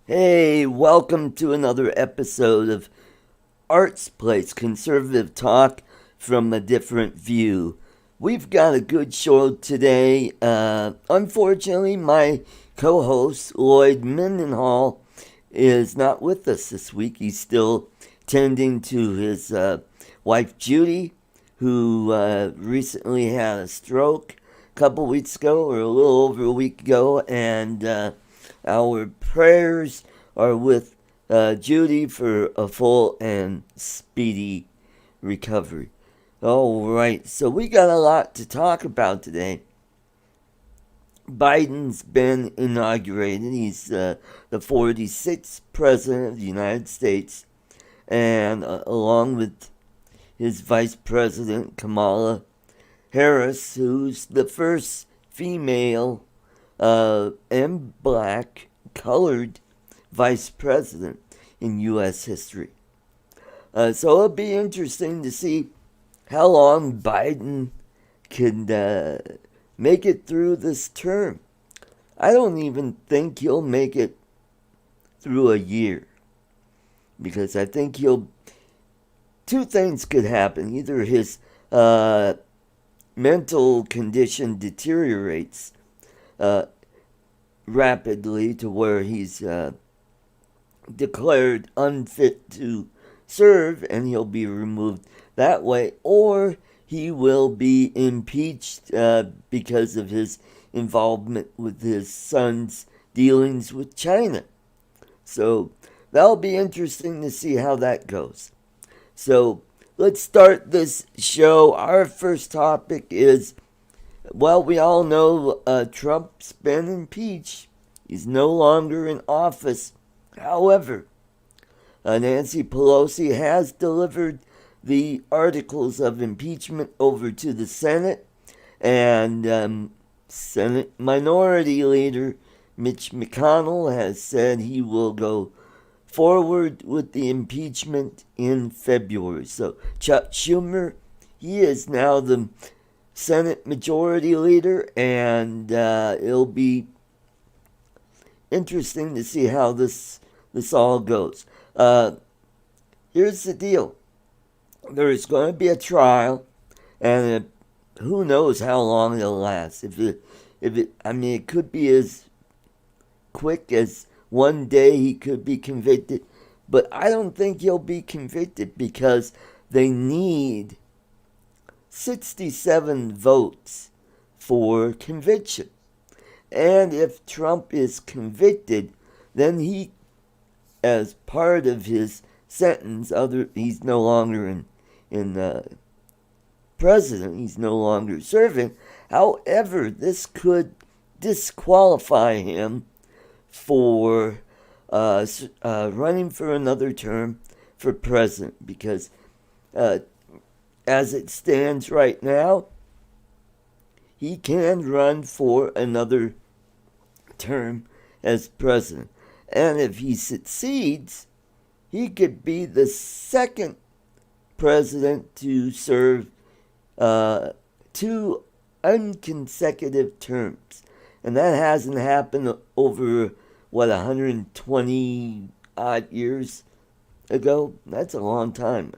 Hey, welcome to another episode of Art's Place, conservative talk from a different view. We've got a good show today. Unfortunately, my co-host Lloyd Mendenhall is not with us this week. He's still tending to his wife Judy, who recently had a stroke a couple weeks ago, or a little over a week ago, and our prayers are with Judy for a full and speedy recovery. All right, so we got a lot to talk about today. Biden's been inaugurated. He's the 46th president of the United States, and along with his vice president, Kamala Harris, who's the first female and black colored vice president in U.S. history. So it'll be interesting to see how long Biden can make it through this term. I don't even think he'll make it through a year, because I think two things could happen. Either his mental condition deteriorates rapidly to where he's declared unfit to serve and he'll be removed that way, or he will be impeached because of his involvement with his son's dealings with China. So that'll be interesting to see how that goes. So let's start this show. Our first topic is, well, we all know Trump's been impeached. He's no longer in office. However, Nancy Pelosi has delivered the articles of impeachment over to the Senate, and Senate Minority Leader Mitch McConnell has said he will go forward with the impeachment in February. So Chuck Schumer, he is now the Senate Majority Leader, and it'll be interesting to see how this all goes. Here's the deal: there is going to be a trial, and who knows how long it'll last. It could be as quick as one day he could be convicted, but I don't think he'll be convicted because they need 67 votes for conviction. And if Trump is convicted, then he, as part of his sentence, he's no longer in president. He's no longer serving. However, this could disqualify him for running for another term for president, because as it stands right now, he can run for another term as president. And if he succeeds, he could be the second president to serve 2 unconsecutive terms. And that hasn't happened over, 120 odd years ago? That's a long time.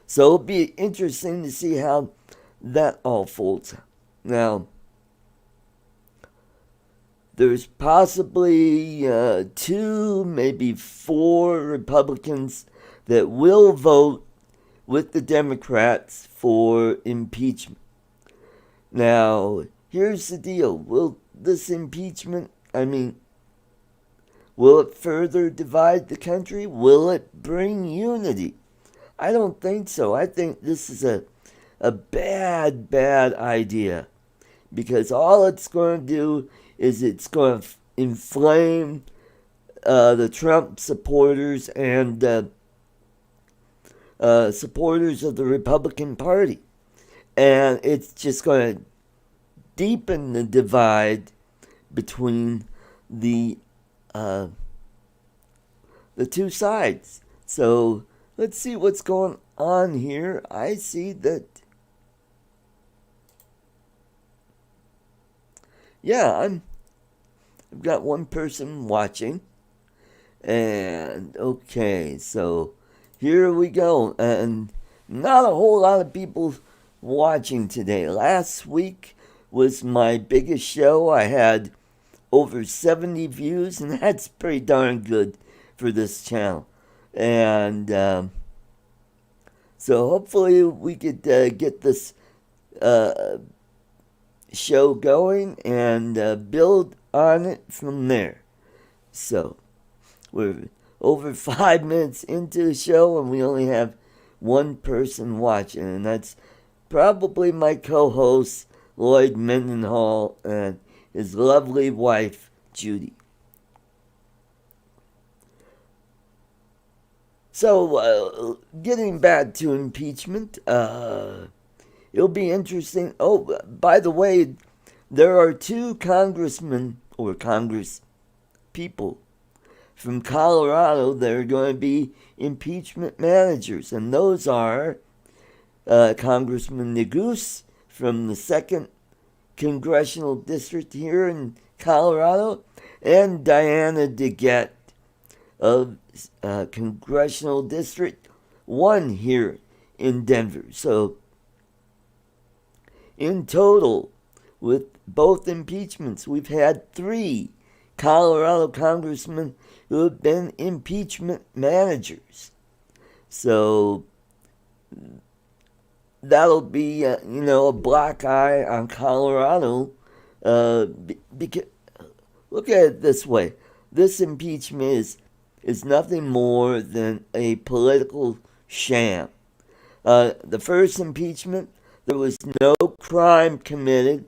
So it'll be interesting to see how that all folds. Now, there's possibly 2, maybe 4 Republicans that will vote with the Democrats for impeachment. Now, here's the deal. Will this impeachment, will it further divide the country? Will it bring unity? I don't think so. I think this is a bad idea, because all it's going to do is it's going to inflame the Trump supporters and supporters of the Republican Party. And it's just going to deepen the divide between the two sides. So let's see what's going on here. I see that, I've got one person watching, And okay, so here we go. And not a whole lot of people watching today. Last week was my biggest show. I had over 70 views, and that's pretty darn good for this channel. And so hopefully we could get this uh, show going and build on it from there. So we're over 5 minutes into the show, and we only have one person watching, and that's probably my co-host Lloyd Mendenhall and his lovely wife Judy. So, getting back to impeachment, it'll be interesting. Oh, by the way, there are two congressmen or congress people from Colorado that are going to be impeachment managers, and those are Congressman Neguse from the 2nd Congressional District here in Colorado, and Diana DeGette of Congressional District 1 here in Denver. So, in total, with both impeachments, we've had 3 Colorado congressmen who have been impeachment managers. So, that'll be, a black eye on Colorado. Because, look at it this way. This impeachment is nothing more than a political sham. The first impeachment, there was no crime committed.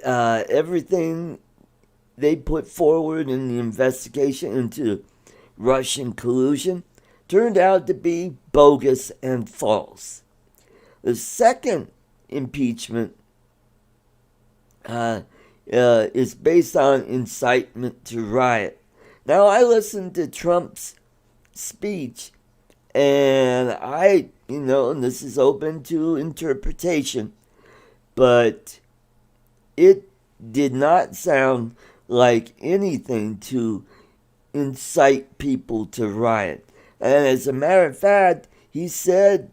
Everything they put forward in the investigation into Russian collusion turned out to be bogus and false. The second impeachment is based on incitement to riot. Now, I listened to Trump's speech, and and this is open to interpretation, but it did not sound like anything to incite people to riot. And as a matter of fact, he said,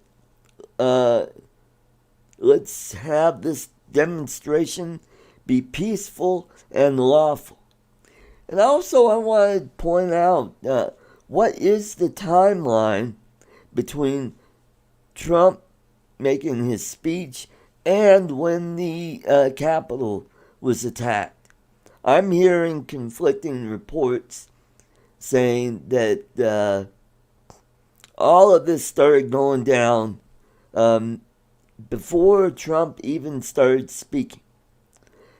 let's have this demonstration be peaceful and lawful. And also, I want to point out what is the timeline between Trump making his speech and when the Capitol was attacked. I'm hearing conflicting reports saying that all of this started going down before Trump even started speaking.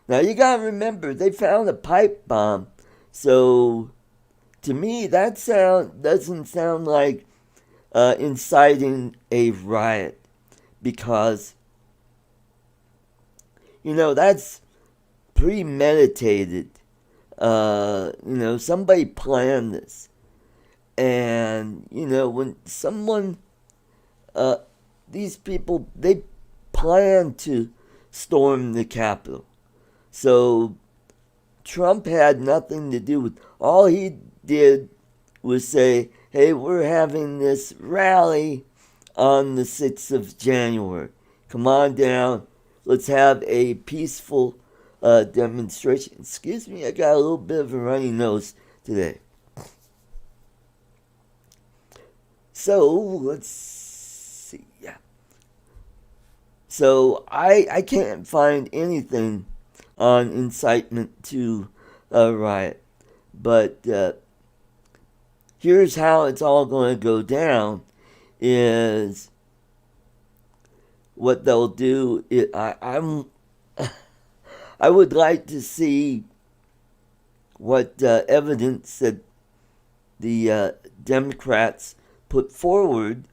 Now, you got to remember, they found a pipe bomb. So, to me, that doesn't sound like inciting a riot, because, that's premeditated. Somebody planned this. And, when someone, these people, they plan to storm the Capitol. So, Trump had nothing to do with. All he did was say, hey, we're having this rally on the 6th of January. Come on down. Let's have a peaceful demonstration. Excuse me, I got a little bit of a runny nose today. So, let's see. Yeah. So, I can't find anything on incitement to a riot. But here's how it's all going to go down is what they'll do. I would like to see what evidence that the Democrats put forward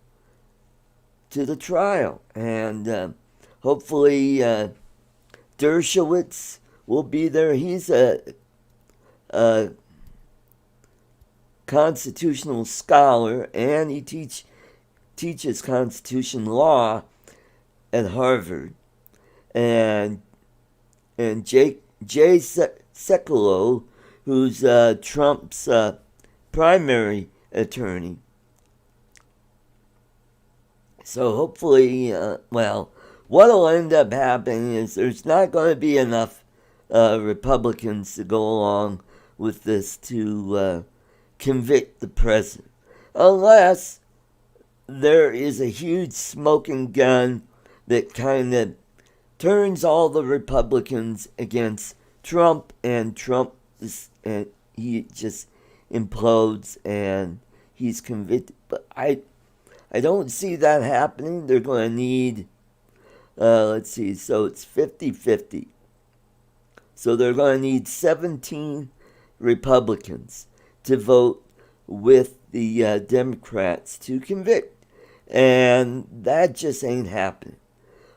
to the trial. And hopefully Dershowitz will be there. He's a constitutional scholar, and he teaches constitution law at Harvard. And Jay Sekulow, who's Trump's primary attorney. So hopefully, what'll end up happening is there's not going to be enough Republicans to go along with this to convict the president. Unless there is a huge smoking gun that kind of turns all the Republicans against Trump, and and he just implodes and he's convicted. But I don't see that happening. They're going to need, let's see, so it's 50-50. So they're going to need 17 Republicans to vote with the Democrats to convict. And that just ain't happening.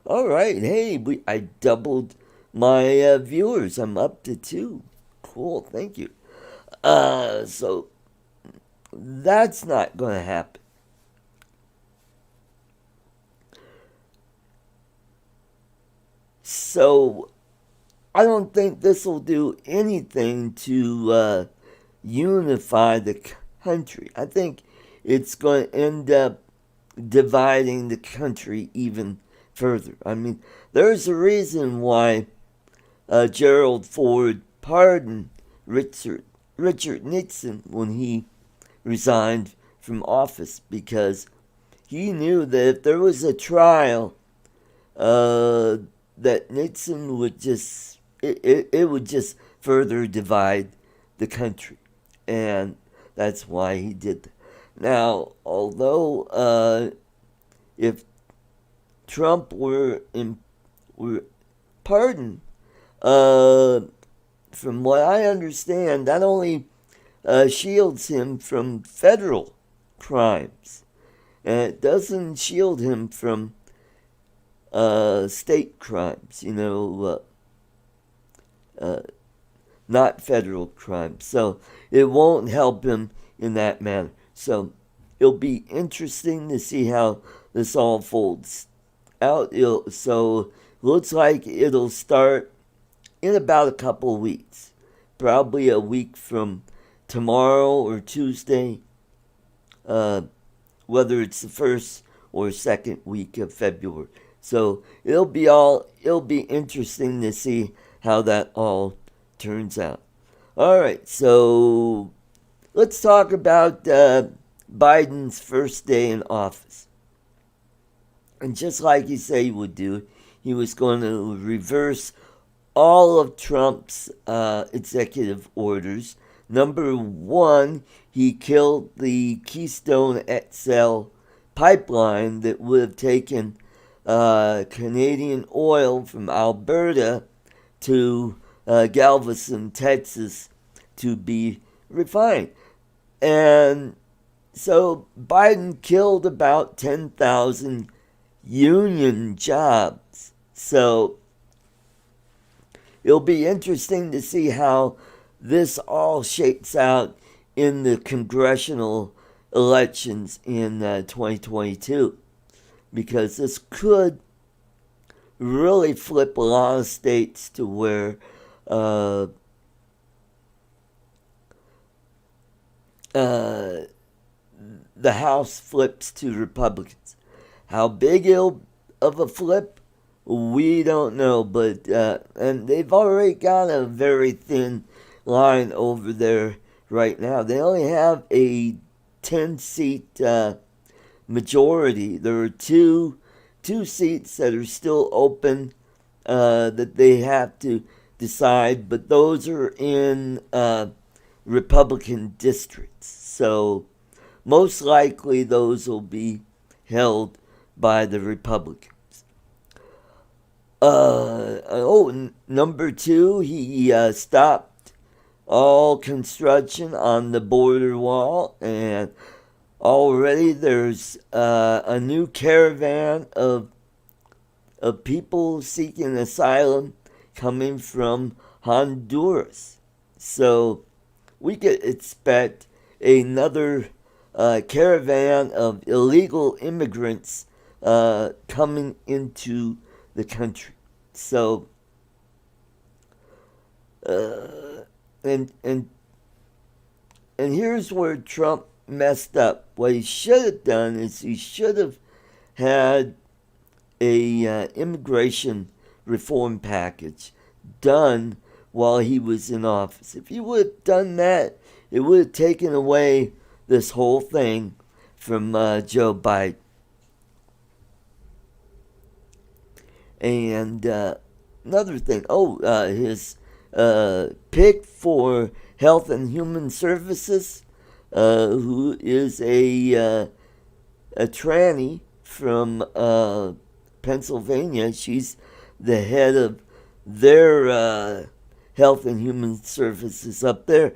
All right, hey, I doubled my viewers. I'm up to 2. Cool, thank you. So that's not going to happen. So I don't think this will do anything to unify the country. I think it's going to end up dividing the country even further. I mean, there's a reason why Gerald Ford pardoned Richard Nixon when he resigned from office, because he knew that if there was a trial, that Nixon would just it would just further divide the country, and that's why he did that. Now, although if Trump were pardoned, from what I understand, that only shields him from federal crimes, and it doesn't shield him from state crimes, not federal crimes. So it won't help him in that manner. So it'll be interesting to see how this all folds out. So looks like it'll start in about a couple of weeks, probably a week from tomorrow or Tuesday, whether it's the first or second week of February. So it'll be interesting to see how that all turns out. All right, so let's talk about Biden's first day in office. And just like he said he would do, he was going to reverse all of Trump's executive orders. Number 1, he killed the Keystone XL pipeline that would have taken Canadian oil from Alberta to Galveston, Texas, to be refined. And so Biden killed about 10,000 union jobs. So it'll be interesting to see how this all shakes out in the congressional elections in 2022, because this could really flip a lot of states to where the House flips to Republicans. How big of a flip, we don't know, but and they've already got a very thin line over there right now. They only have a 10-seat majority. There are two seats that are still open that they have to decide, but those are in Republican districts. So most likely those will be held by the Republicans. Number 2, he stopped all construction on the border wall, and already there's a new caravan of people seeking asylum coming from Honduras. So we could expect another caravan of illegal immigrants coming into the country. So and And here's where Trump messed up. What he should have done is he should have had a immigration reform package done while he was in office. If he would have done that, it would have taken away this whole thing from Joe Biden. And another thing, his pick for Health and Human Services, who is a tranny from Pennsylvania. She's the head of their Health and Human Services up there.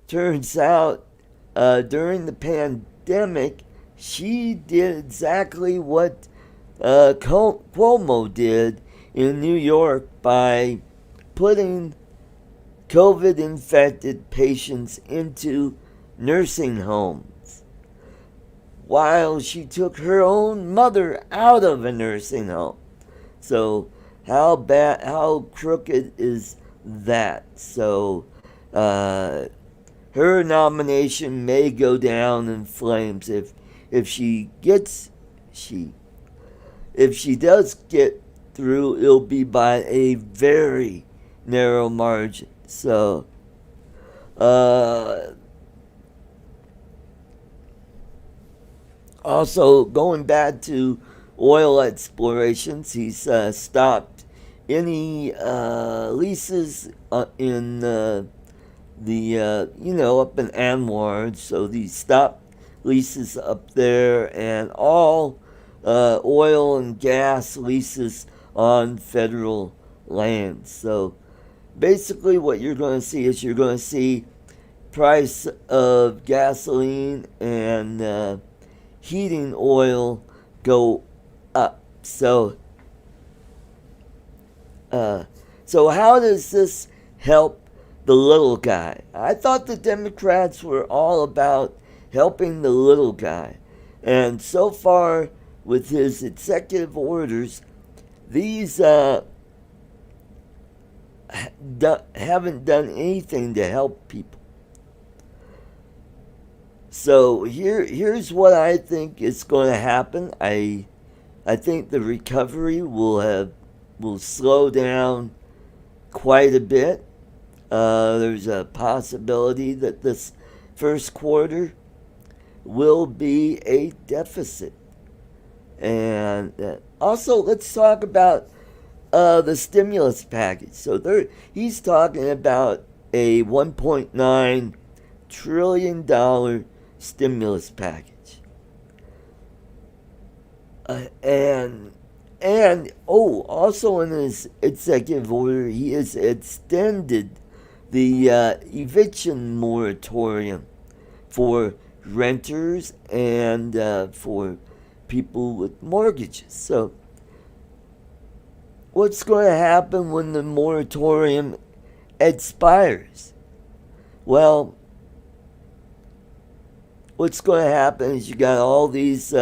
Turns out, during the pandemic, she did exactly what Cuomo did in New York by putting COVID-infected patients into nursing homes while she took her own mother out of a nursing home. So how crooked is that? So her nomination may go down in flames if she does get through. It'll be by a very narrow margin. So also going back to oil explorations, he's stopped any leases in the up in Anwar. So he stopped leases up there, and all oil and gas leases on federal land. So basically what you're going to see is you're going to see price of gasoline and heating oil go up. So how does this help the little guy? I thought the Democrats were all about helping the little guy. And so far, with his executive orders, these haven't done anything to help people. So here's what I think is going to happen. I think the recovery will slow down quite a bit. There's a possibility that this first quarter will be a deficit. And also, let's talk about the stimulus package. So he's talking about a $1.9 trillion stimulus package. Also in his executive order, he has extended the eviction moratorium for renters and for people with mortgages. So what's going to happen when the moratorium expires? Well, what's going to happen is you got all these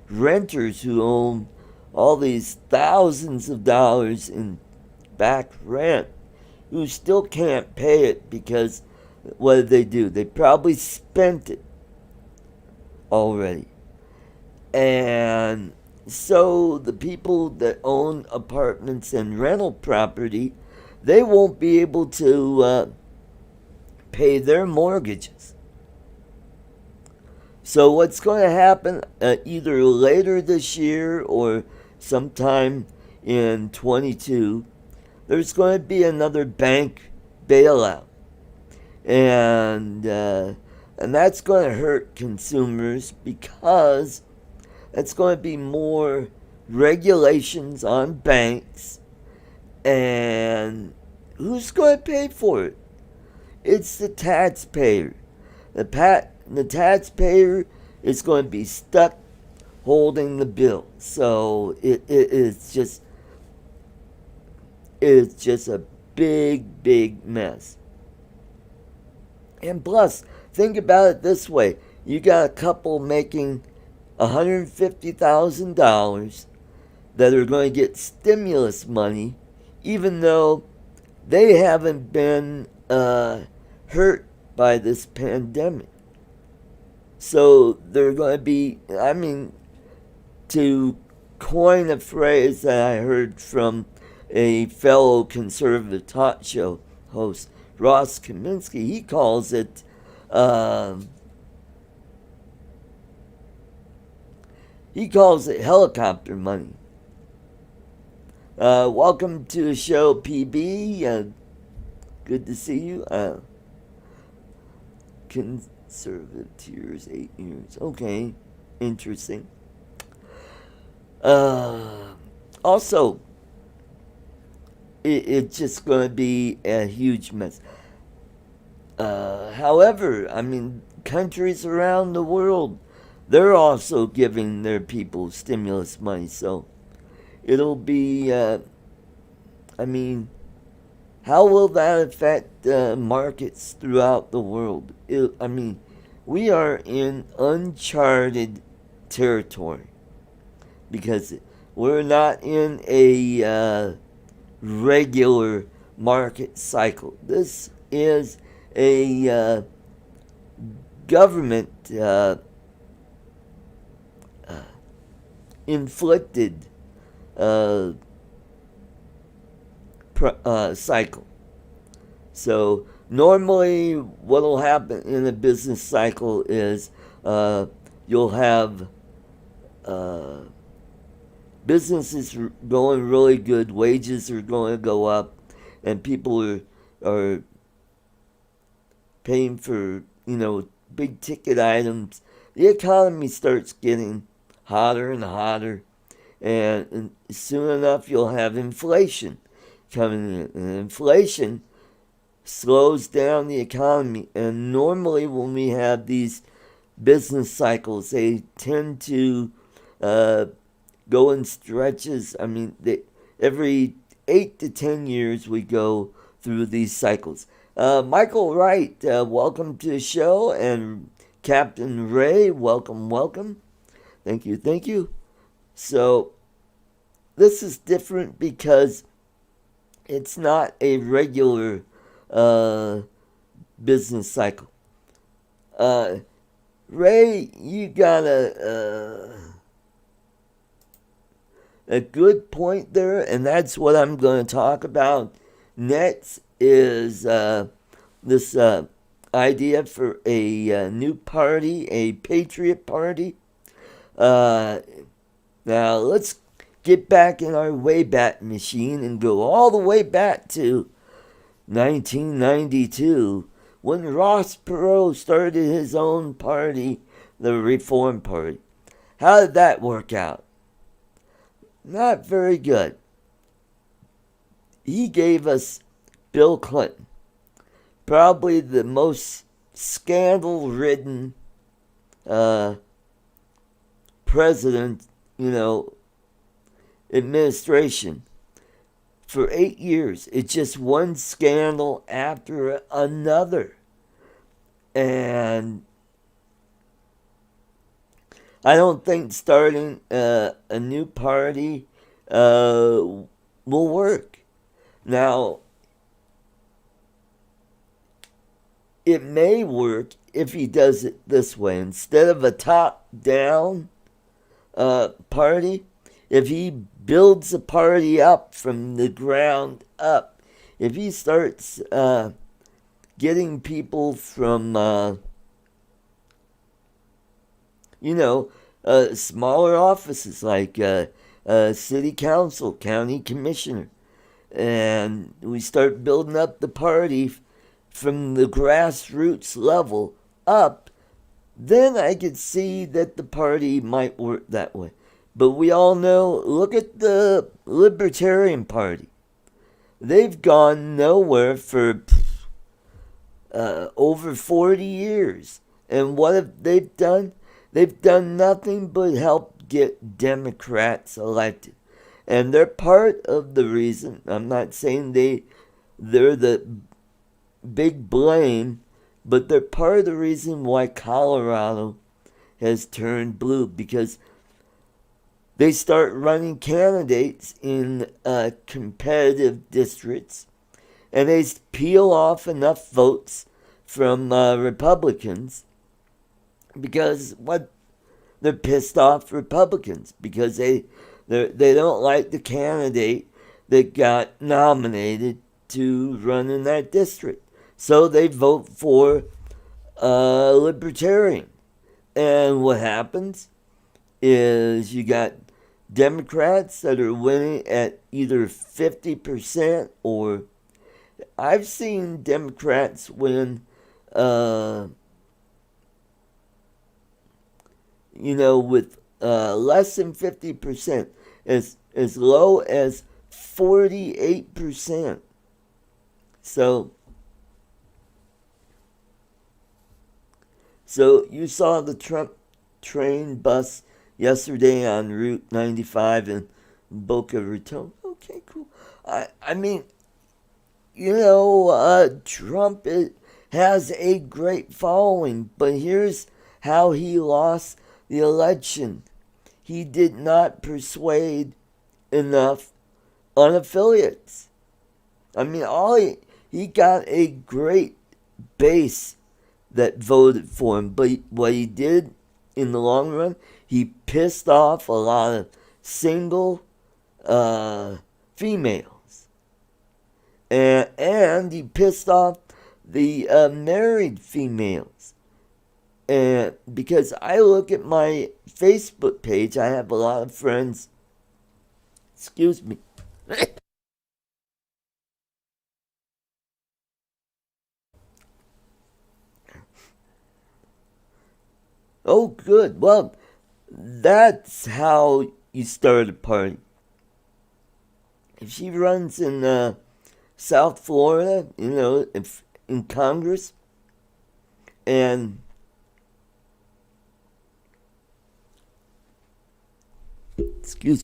renters who own all these thousands of dollars in back rent who still can't pay it because what did they do? They probably spent it already. And so the people that own apartments and rental property, they won't be able to pay their mortgages. So what's going to happen either later this year or sometime in 22, there's going to be another bank bailout. And that's going to hurt consumers because it's going to be more regulations on banks. And who's going to pay for it? It's the taxpayer. The taxpayer is going to be stuck holding the bill. So it's just a big mess. And plus, think about it this way. You got a couple making $150,000 that are going to get stimulus money, even though they haven't been hurt by this pandemic. So they're going to be, I mean, to coin a phrase that I heard from a fellow conservative talk show host, Ross Kaminsky, um, he calls it helicopter money. Welcome to the show, PB. Good to see you. Conservative tiers, 8 years. Okay, interesting. Also, it's just going to be a huge mess. However, I mean, countries around the world, they're also giving their people stimulus money. So it'll be, I mean, how will that affect markets throughout the world? I mean, we are in uncharted territory because we're not in a regular market cycle. This is a government inflicted cycle. So normally what will happen in a business cycle is you'll have businesses going really good, wages are going to go up, and people are paying for, big ticket items. The economy starts getting hotter and hotter, and soon enough you'll have inflation coming in. And inflation slows down the economy, and normally when we have these business cycles, they tend to go in stretches. I mean, every 8 to 10 years we go through these cycles. Michael Wright, welcome to the show, and Captain Ray, welcome. Thank you. So this is different because it's not a regular business cycle. Ray, you got a good point there, and that's what I'm going to talk about next. Is this idea for a new party, a patriot party. Now let's get back in our Wayback Machine and go all the way back to 1992 when Ross Perot started his own party, the Reform Party. How did that work out? Not very good. He gave us Bill Clinton, probably the most scandal-ridden president, administration for 8 years. It's just one scandal after another. And I don't think starting a new party will work. Now, it may work if he does it this way. Instead of a top-down party, if he builds a party up from the ground up, if he starts getting people from, smaller offices like city council, county commissioner, and we start building up the party from the grassroots level up, then I could see that the party might work that way. But we all know, look at the Libertarian Party. They've gone nowhere for over 40 years. And what have they done? They've done nothing but help get Democrats elected. And they're part of the reason. I'm not saying they're the big blame, but they're part of the reason why Colorado has turned blue, because they start running candidates in competitive districts, and they peel off enough votes from Republicans because what they're pissed off Republicans because they don't like the candidate that got nominated to run in that district. So they vote for a libertarian. And what happens is you got Democrats that are winning at either 50% or I've seen Democrats win, with less than 50%, as low as 48%. So you saw the Trump train bus yesterday on Route 95 in Boca Raton. Okay, cool. I mean, Trump has a great following, but here's how he lost the election. He did not persuade enough unaffiliates. I mean, he got a great base that voted for him, but what he did in the long run, he pissed off a lot of single females, and he pissed off the married females. And because I look at my Facebook page, I have a lot of friends. Excuse me. Oh, good. Well, that's how you start a party. If she runs in South Florida, if in Congress, and excuse me.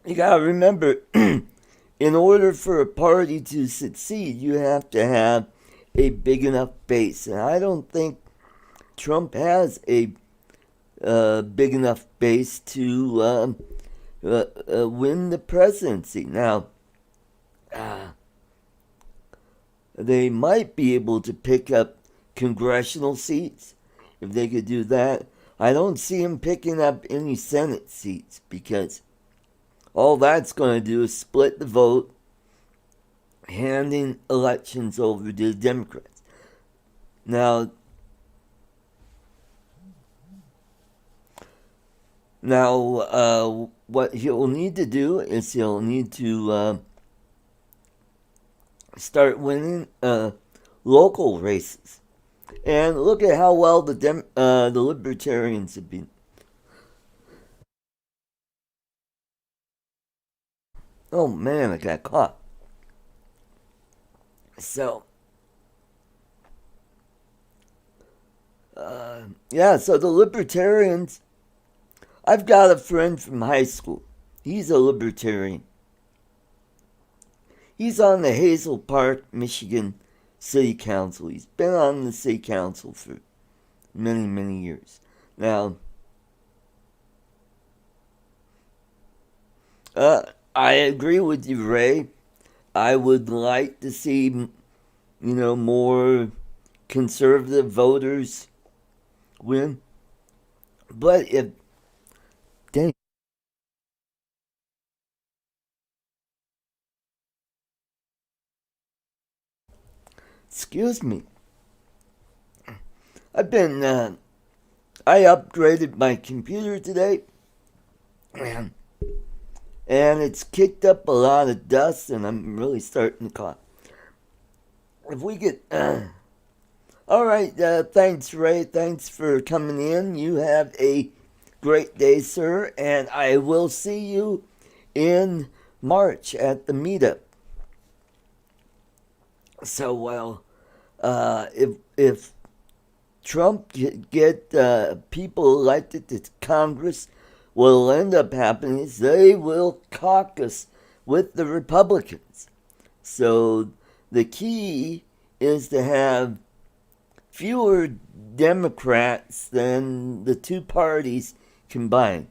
You gotta remember, in order for a party to succeed, you have to have a big enough base. And I don't think Trump has a big enough base to win the presidency. Now, they might be able to pick up congressional seats if they could do that. I don't see him picking up any Senate seats because all that's going to do is split the vote, handing elections over to the Democrats. Now, what he'll need to do is he'll need to start winning local races. And look at how well the Libertarians have been. Oh man, I got caught. So, so the Libertarians, I've got a friend from high school. He's a Libertarian. He's on the Hazel Park, Michigan City Council. He's been on the City Council for many, many years. Now, I agree with you, Ray. I would like to see, more conservative voters win. But dang, excuse me. I upgraded my computer today, and it's kicked up a lot of dust, and I'm really starting to cough. If we get, all right, thanks, Ray. Thanks for coming in. You have a great day, sir, and I will see you in March at the meetup. So, well, if Trump get people elected to Congress, what'll end up happening is they will caucus with the Republicans. So the key is to have fewer Democrats than the two parties combined.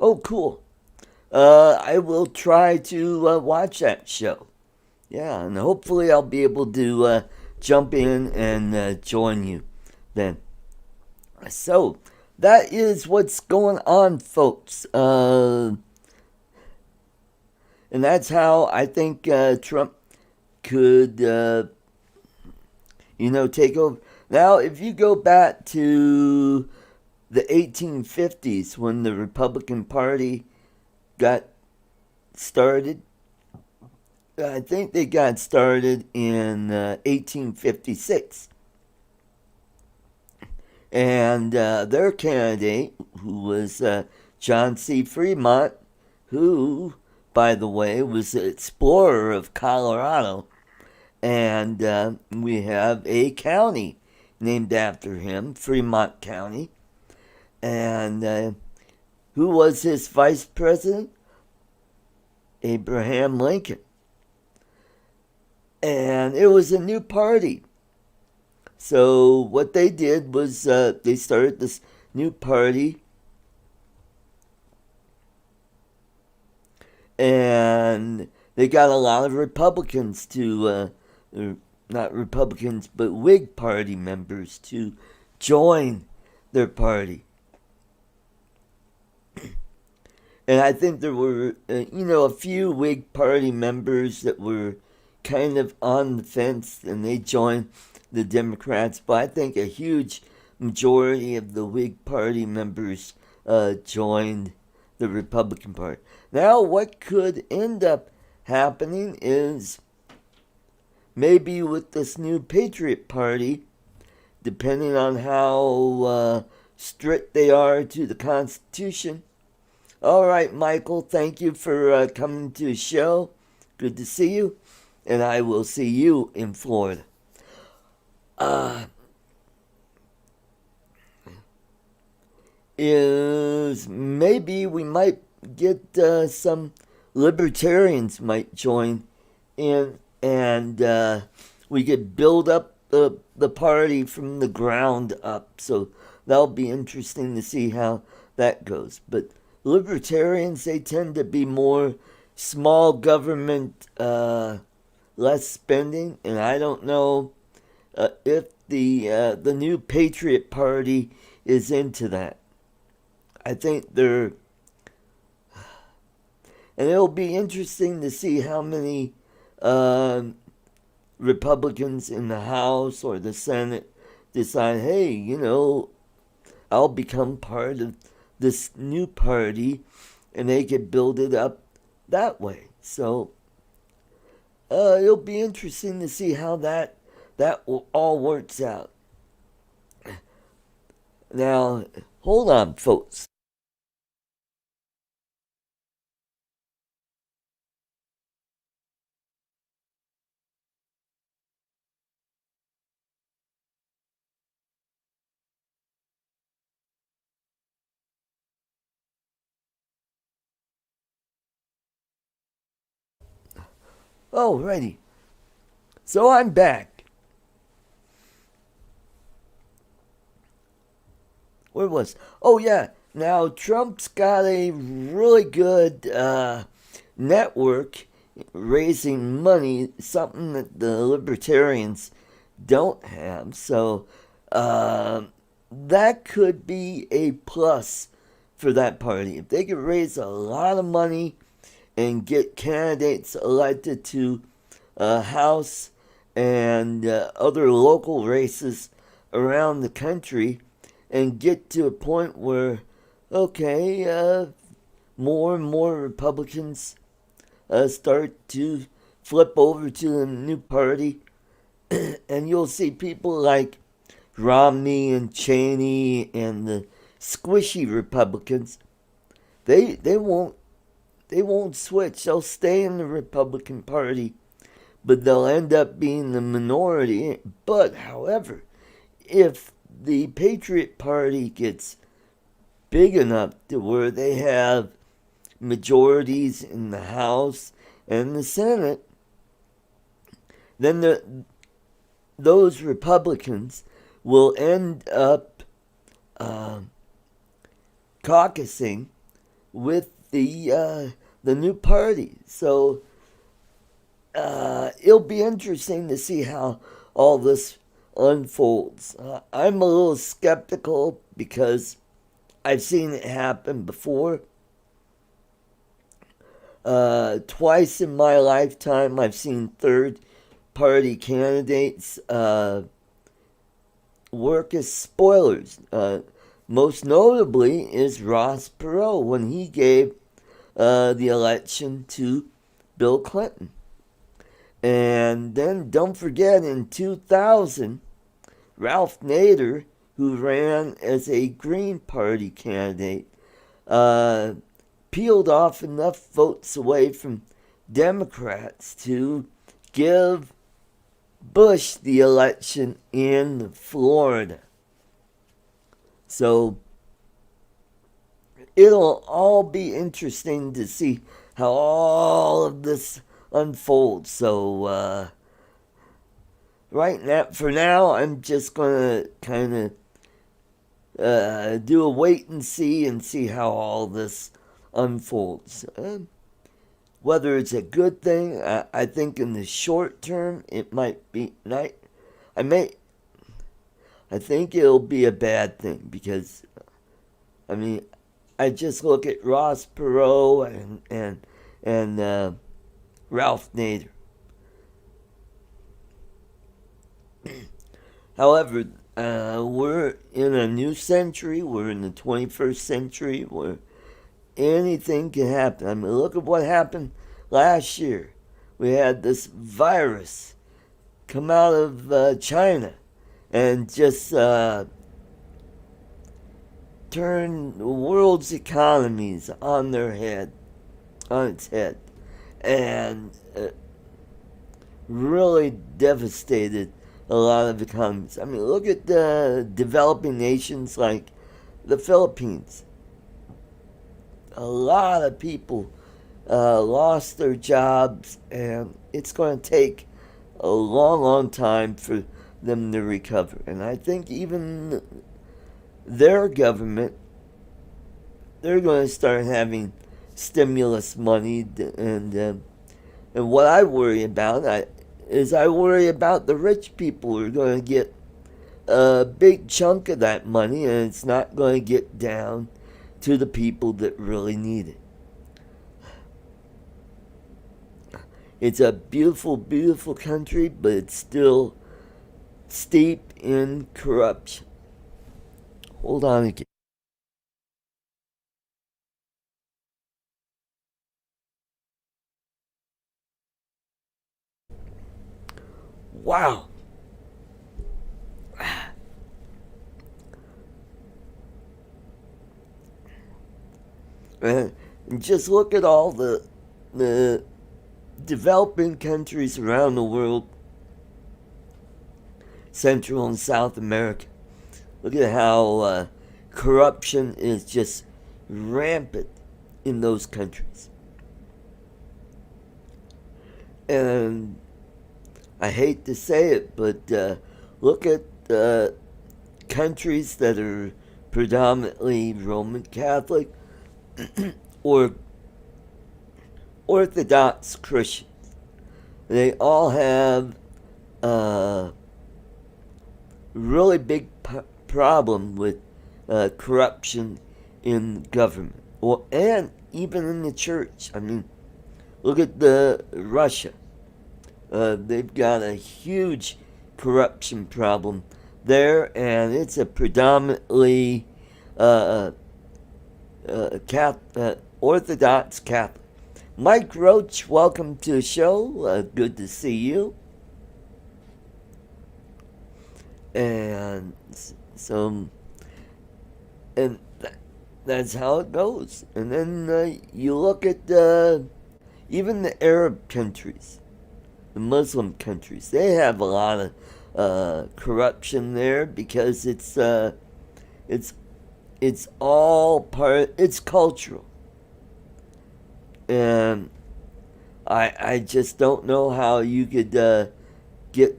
Oh, cool. I will try to watch that show. Yeah, and hopefully I'll be able to jump in and join you then. So, that is what's going on, folks. And that's how I think Trump could, take over. Now, if you go back to the 1850s when the Republican Party got started, I think they got started in 1856. And their candidate, who was John C. Fremont, who, by the way, was an explorer of Colorado. And we have a county named after him, Fremont County. And who was his vice president? Abraham Lincoln. And it was a new party. So what they did was they started this new party, and they got a lot of Republicans to, not Republicans, but Whig Party members to join their party. And I think there were, a few Whig Party members that were kind of on the fence, and they joined the Democrats. But I think a huge majority of the Whig Party members joined the Republican Party. Now, what could end up happening is maybe with this new Patriot Party, depending on how strict they are to the Constitution. All right, Michael, thank you for coming to the show. Good to see you. And I will see you in Florida. Is maybe we might get some libertarians might join in, and we could build up the party from the ground up. So that'll be interesting to see how that goes. But libertarians, they tend to be more small government, less spending, and I don't know if the new Patriot Party is into that. I think they're, and it'll be interesting to see how many Republicans in the House or the Senate decide, hey, I'll become part of this new party, and they could build it up that way. So it'll be interesting to see how that all works out. Now, hold on, folks. Alrighty. So I'm back. Where was? Oh yeah. Now Trump's got a really good network raising money, something that the libertarians don't have. So that could be a plus for that party if they could raise a lot of money and get candidates elected to House and other local races around the country, and get to a point where, okay, more and more Republicans start to flip over to the new party, and you'll see people like Romney and Cheney and the squishy Republicans. They won't switch. They'll stay in the Republican Party, but they'll end up being the minority. But, however, if the Patriot Party gets big enough to where they have majorities in the House and the Senate, then those Republicans will end up caucusing with the new party. So it'll be interesting to see how all this unfolds. I'm a little skeptical because I've seen it happen before. Twice in my lifetime, I've seen third party candidates work as spoilers. Most notably is Ross Perot when he gave the election to Bill Clinton. And then don't forget in 2000, Ralph Nader, who ran as a Green Party candidate, peeled off enough votes away from Democrats to give Bush the election in Florida. So it'll all be interesting to see how all of this unfolds. So right now, for now, I'm just gonna kind of do a wait and see how all this unfolds. Whether it's a good thing, I think in the short term it might be. I think it'll be a bad thing because, I mean, I just look at Ross Perot and Ralph Nader. However, we're in a new century. We're in the 21st century where anything can happen. I mean, look at what happened last year. We had this virus come out of China and just turn the world's economies on its head, and really devastated a lot of economies. I mean, look at the developing nations like the Philippines. A lot of people lost their jobs, and it's going to take a long, long time for them to recover. And I think even their government, they're going to start having stimulus money, and what I worry about is I worry about the rich people who are going to get a big chunk of that money, and it's not going to get down to the people that really need it. It's a beautiful, beautiful country, but it's still steeped in corruption. Hold on again. Wow. And just look at all the developing countries around the world, Central and South America. Look at how corruption is just rampant in those countries. And I hate to say it, but look at countries that are predominantly Roman Catholic or Orthodox Christians. They all have a really big problem with corruption in government, and even in the church. I mean, look at Russia. They've got a huge corruption problem there, and it's a predominantly Orthodox Catholic. Mike Roach, welcome to the show. Good to see you. And so, and that's how it goes. And then you look at even the Arab countries, the Muslim countries. They have a lot of corruption there because it's all part. It's cultural. And I just don't know how you could get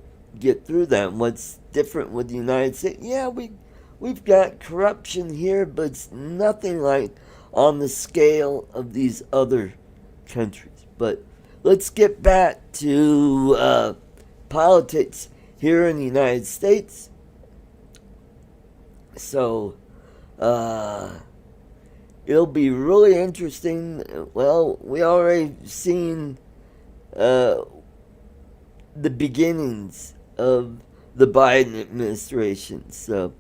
through that. And what's different with the United States? Yeah, we've got corruption here, but it's nothing like on the scale of these other countries. But let's get back to politics here in the United States. So, it'll be really interesting. Well, we already seen uh, the beginnings of the Biden administration. So,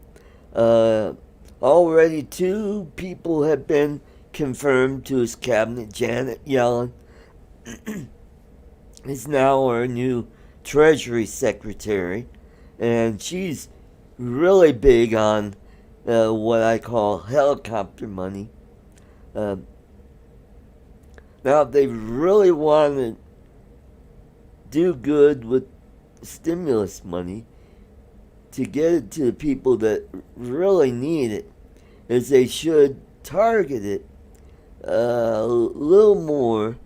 uh, already two people have been confirmed to his cabinet. Janet Yellen is now our new Treasury Secretary, and she's really big on what I call helicopter money. Uh, Now, if they really want to do good with stimulus money, to get it to the people that really need it, is they should target it a little more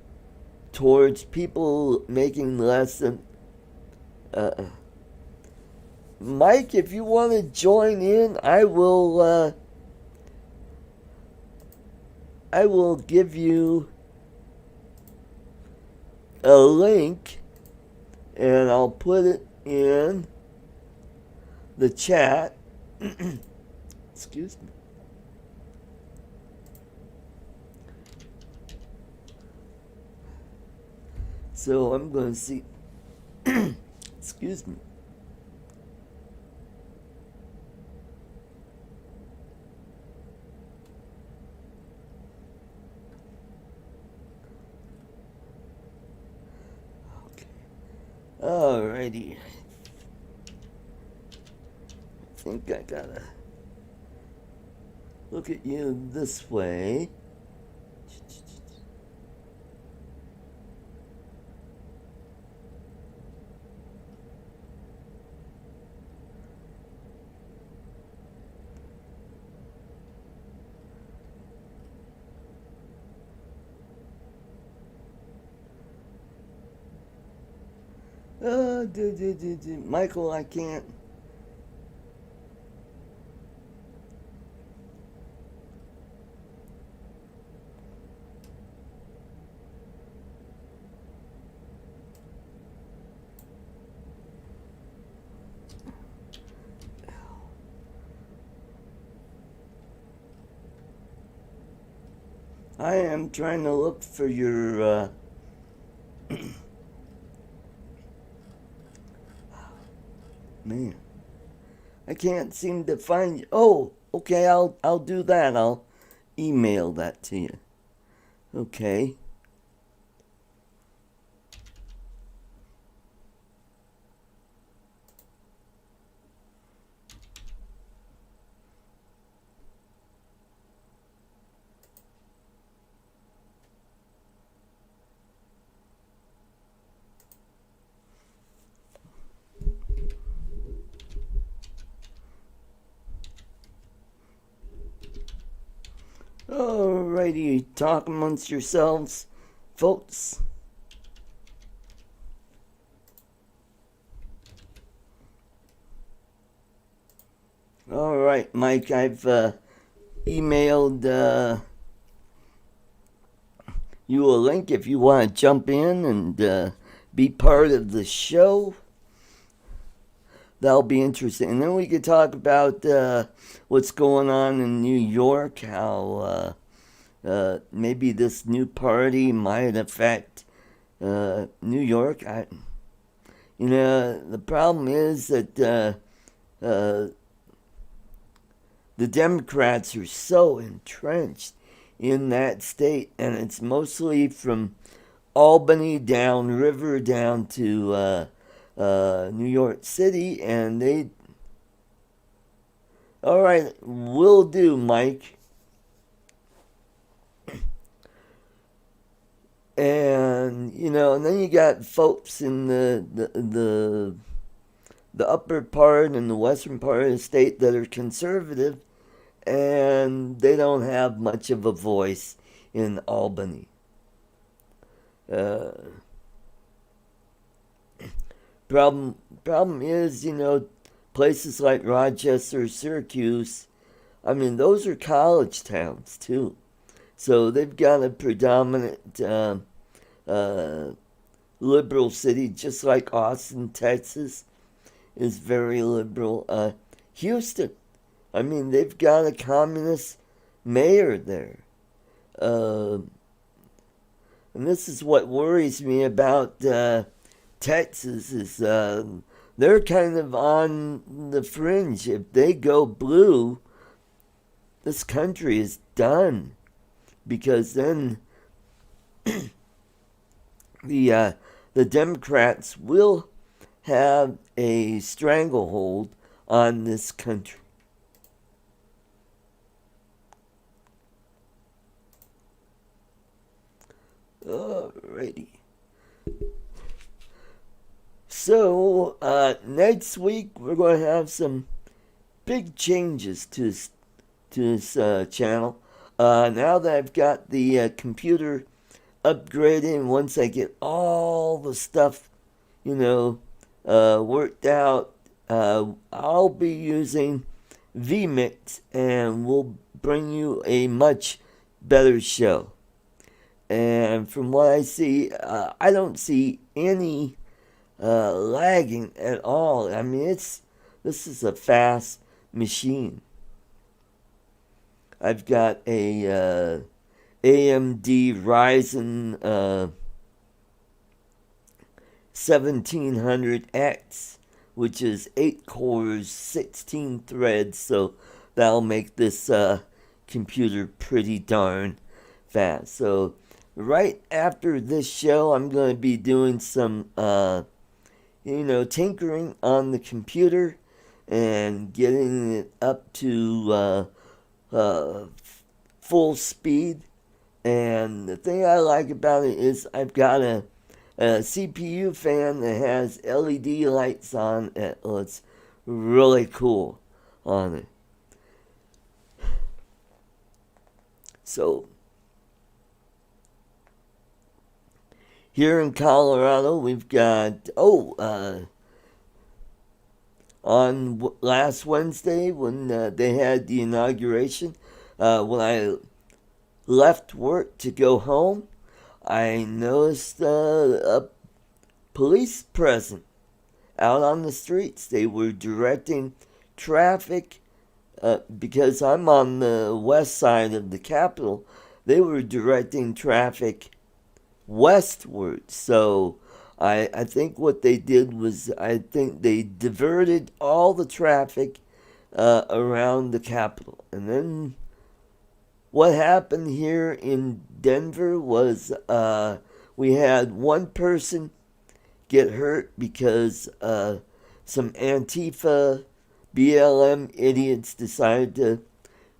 towards people making less than. Uh, Mike, if you want to join in, I will. I will give you a link, and I'll put it in the chat. Excuse me. So I'm going to see. Excuse me. Okay. Alrighty. I think I gotta look at you this way. Michael, I can't. I am trying to look for your. Man, I can't seem to find you. Oh, okay. I'll do that. I'll email that to you. Okay. Alrighty, talk amongst yourselves, folks. Alright, Mike, I've emailed you a link if you want to jump in and be part of the show. That'll be interesting. And then we could talk about what's going on in New York, how maybe this new party might affect New York. The problem is that the Democrats are so entrenched in that state, and it's mostly from Albany downriver down to New York City, and they. All right, will do, Mike. And and then you got folks in the upper part and the western part of the state that are conservative, and they don't have much of a voice in Albany. Problem is, places like Rochester, Syracuse, I mean, those are college towns too. So they've got a predominant uh, liberal city, just like Austin, Texas is very liberal. Houston, I mean, they've got a communist mayor there. Uh, and this is what worries me about Texas is they're kind of on the fringe. If they go blue, this country is done because then the Democrats will have a stranglehold on this country. Alrighty. So, next week we're going to have some big changes to this channel. Now that I've got the computer upgraded, once I get all the stuff, worked out, I'll be using vMix and we'll bring you a much better show. And from what I see, I don't see any lagging at all. I mean, this is a fast machine. I've got a AMD Ryzen 1700X, which is 8 cores, 16 threads, so that'll make this computer pretty darn fast. So right after this show, I'm going to be doing some tinkering on the computer and getting it up to full speed. And the thing I like about it is I've got a CPU fan that has LED lights on it. Oh, it's really cool on it. So here in Colorado, we've got on last Wednesday when they had the inauguration, when I left work to go home, I noticed a police presence out on the streets. They were directing traffic because I'm on the west side of the Capitol. They were directing traffic westward. So I think what they did was they diverted all the traffic around the Capitol. And then what happened here in Denver was we had one person get hurt because some Antifa BLM idiots decided to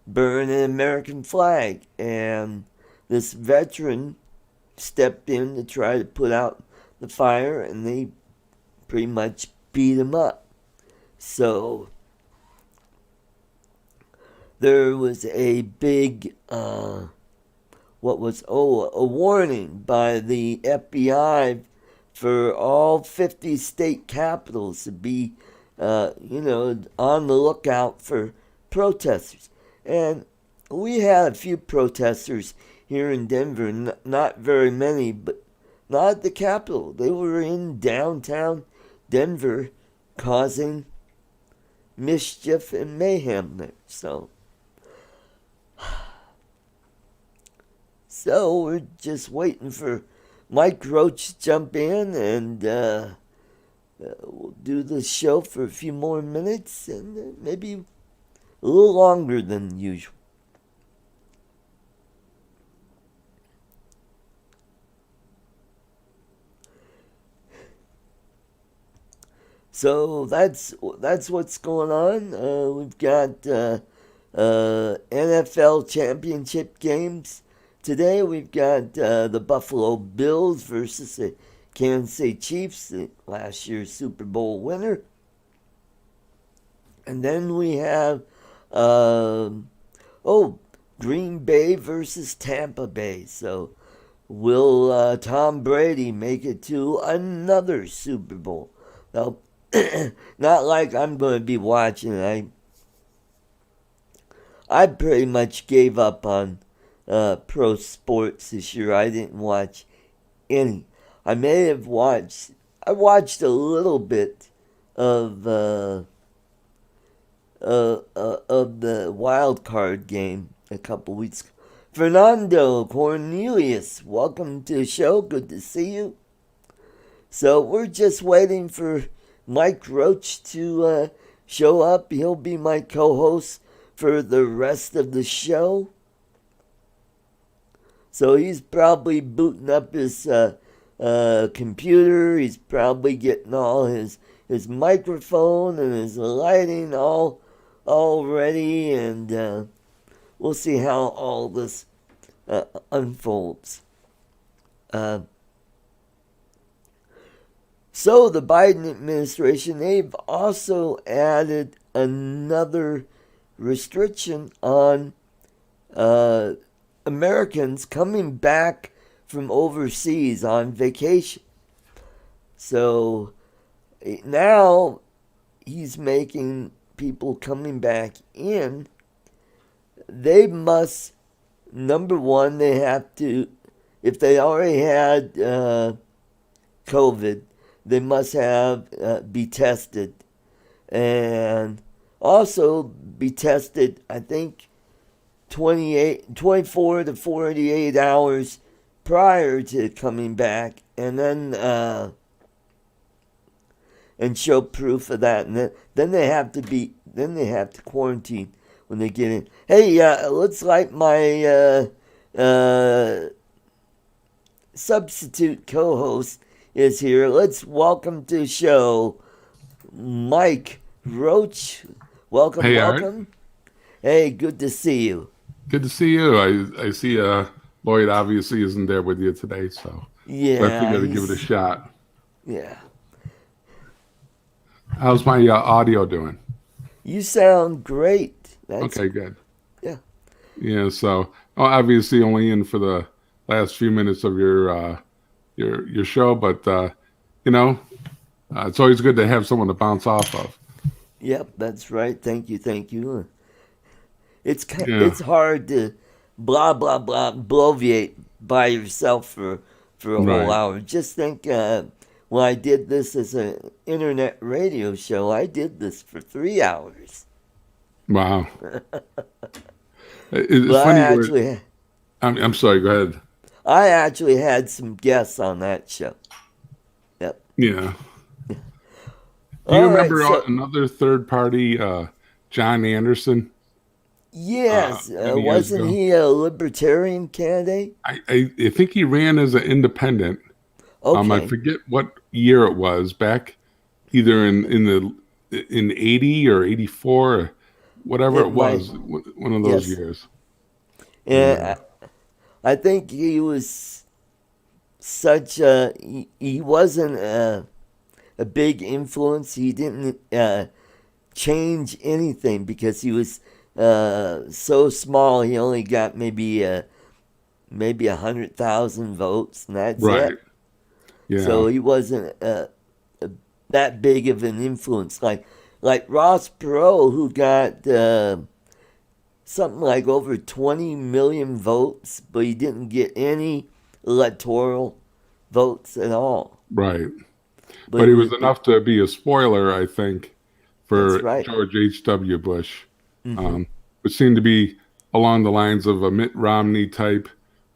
burn an American flag. And this veteran stepped in to try to put out the fire, and they pretty much beat him up. So there was a big a warning by the FBI for all 50 state capitals to be on the lookout for protesters. And we had a few protesters here in Denver, not very many, but not at the Capitol. They were in downtown Denver causing mischief and mayhem there. So we're just waiting for Mike Roach to jump in, and we'll do the show for a few more minutes, and maybe a little longer than usual. So that's what's going on. We've got NFL championship games. Today we've got the Buffalo Bills versus the Kansas City Chiefs, last year's Super Bowl winner. And then we have Green Bay versus Tampa Bay. So will Tom Brady make it to another Super Bowl? Now, not like I'm going to be watching. I pretty much gave up on pro sports this year. I didn't watch any. I may have watched. I watched a little bit of of the wild card game a couple weeks ago. Fernando Cornelius, welcome to the show. Good to see you. So we're just waiting for Mike Roach to show up. He'll be my co-host for the rest of the show. So he's probably booting up his computer. He's probably getting all his microphone and his lighting all ready, and we'll see how all this unfolds. So the Biden administration, they've also added another restriction on Americans coming back from overseas on vacation. So now he's making people coming back in, they must, number one, they have to, if they already had COVID, they must have be tested, and also be tested, I think, 24 to 48 hours prior to coming back, and then and show proof of that, and then they have to quarantine when they get in. Hey, looks like my substitute co-host is here. Let's welcome to the show Mike Roach. Welcome, Hey, Art. welcome. Hey, good to see you. Good to see you. I see Lloyd obviously isn't there with you today, so I Yeah, figured I'd give it a he's shot. yeah. How's my audio doing? You sound great. That's Okay, good. yeah. Yeah, so obviously only in for the last few minutes of your show, but you know, it's always good to have someone to bounce off of. Yep, that's right. Thank you, thank you. Yeah, It's hard to blah blah blah bloviate by yourself for a whole right. hour. Just think, when I did this as an internet radio show, I did this for 3 hours. Wow. It's But I funny. Where actually I'm sorry. Go ahead. I actually had some guests on that show. Yep. Yeah. Do you All right. remember So another third party, John Anderson, yes, many years wasn't ago? he a libertarian candidate? I think he ran as an independent. I Okay. forget what year it was back, either in 80 or 84, or whatever It it might. was, one of those Yes. years. And And I think he was such a he wasn't a big influence. He didn't change anything because he was so small. He only got maybe 100,000 votes, and that's right, it. yeah, So he wasn't that big of an influence. Like Ross Perot, who got something like over 20 million votes, but he didn't get any electoral votes at all. right. But But he he was, was enough to be a spoiler, I think, that's for right. George H.W. Bush, Hmm. um, which seemed to be along the lines of a Mitt Romney type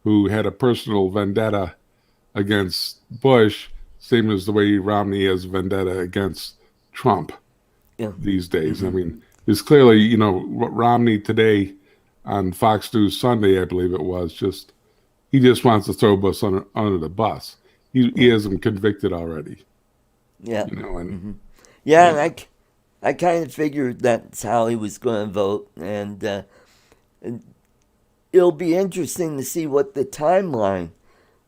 who had a personal vendetta against Bush, same as the way Romney has vendetta against Trump Yeah. these days. I Hmm. mean, it's clearly, Romney today on Fox News Sunday, I believe it was, he just wants to throw Bush under the bus. He Yeah. has him convicted already, Yeah. and Hmm. Yeah, and and I kind of figured that's how he was going to vote, and it'll be interesting to see what the timeline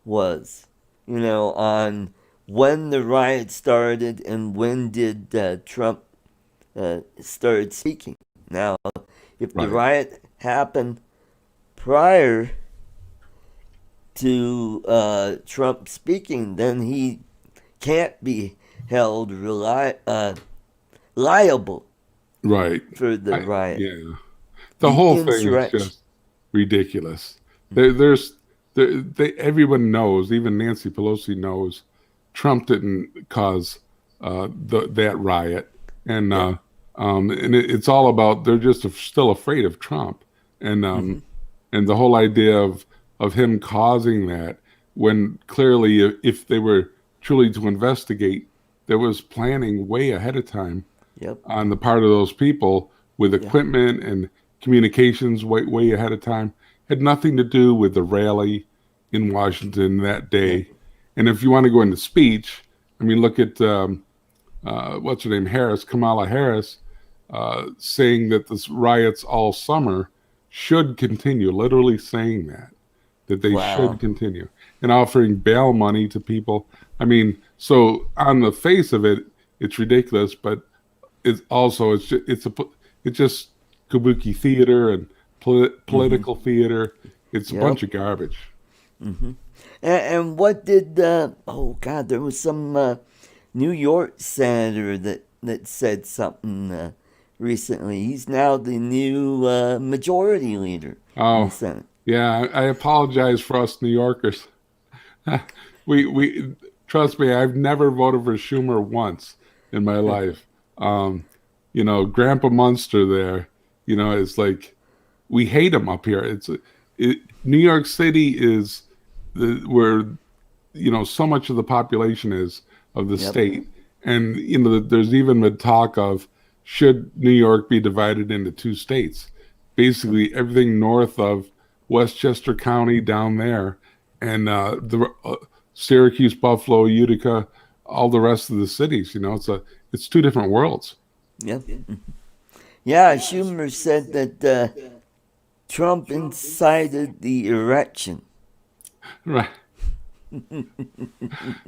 was, on when the riot started and when did Trump started speaking. Now, if the right, riot happened prior to Trump speaking, then he can't be held liable right. for the riot, Yeah, the the whole thing is insurrection. just ridiculous. There's everyone knows, even Nancy Pelosi knows, Trump didn't cause that riot, and Yep. it's all about they're just still afraid of Trump, and Hmm. and the whole idea of him causing that when clearly if they were truly to investigate, there was planning way ahead of time Yep. on the part of those people with Yeah. equipment and communications way ahead of time. Had nothing to do with the rally in Washington that Yep. day. And if you want to go into speech, I mean, look at what's her name, Kamala Harris, saying that this riots all summer should continue, literally saying that they should Wow. continue, and offering bail money to people. I mean, so on the face of it, it's ridiculous, but it's just kabuki theater and Hmm. political theater. It's a Yep. bunch of garbage. Hmm. And what did? Oh God, there was some New York senator that said something recently. He's now the new majority leader in the Oh, Senate. yeah. I apologize for us New Yorkers. We trust me. I've never voted for Schumer once in my life. Um, Grandpa Munster there. It's like we hate him up here. New York City is where so much of the population is of the Yep. state, and there's even the talk of should New York be divided into two states, Yep. basically everything north of Westchester County down there, and the Syracuse, Buffalo, Utica, all the rest of the cities. It's two different worlds. Yep. Yeah, Schumer said that Trump incited the erection. Right.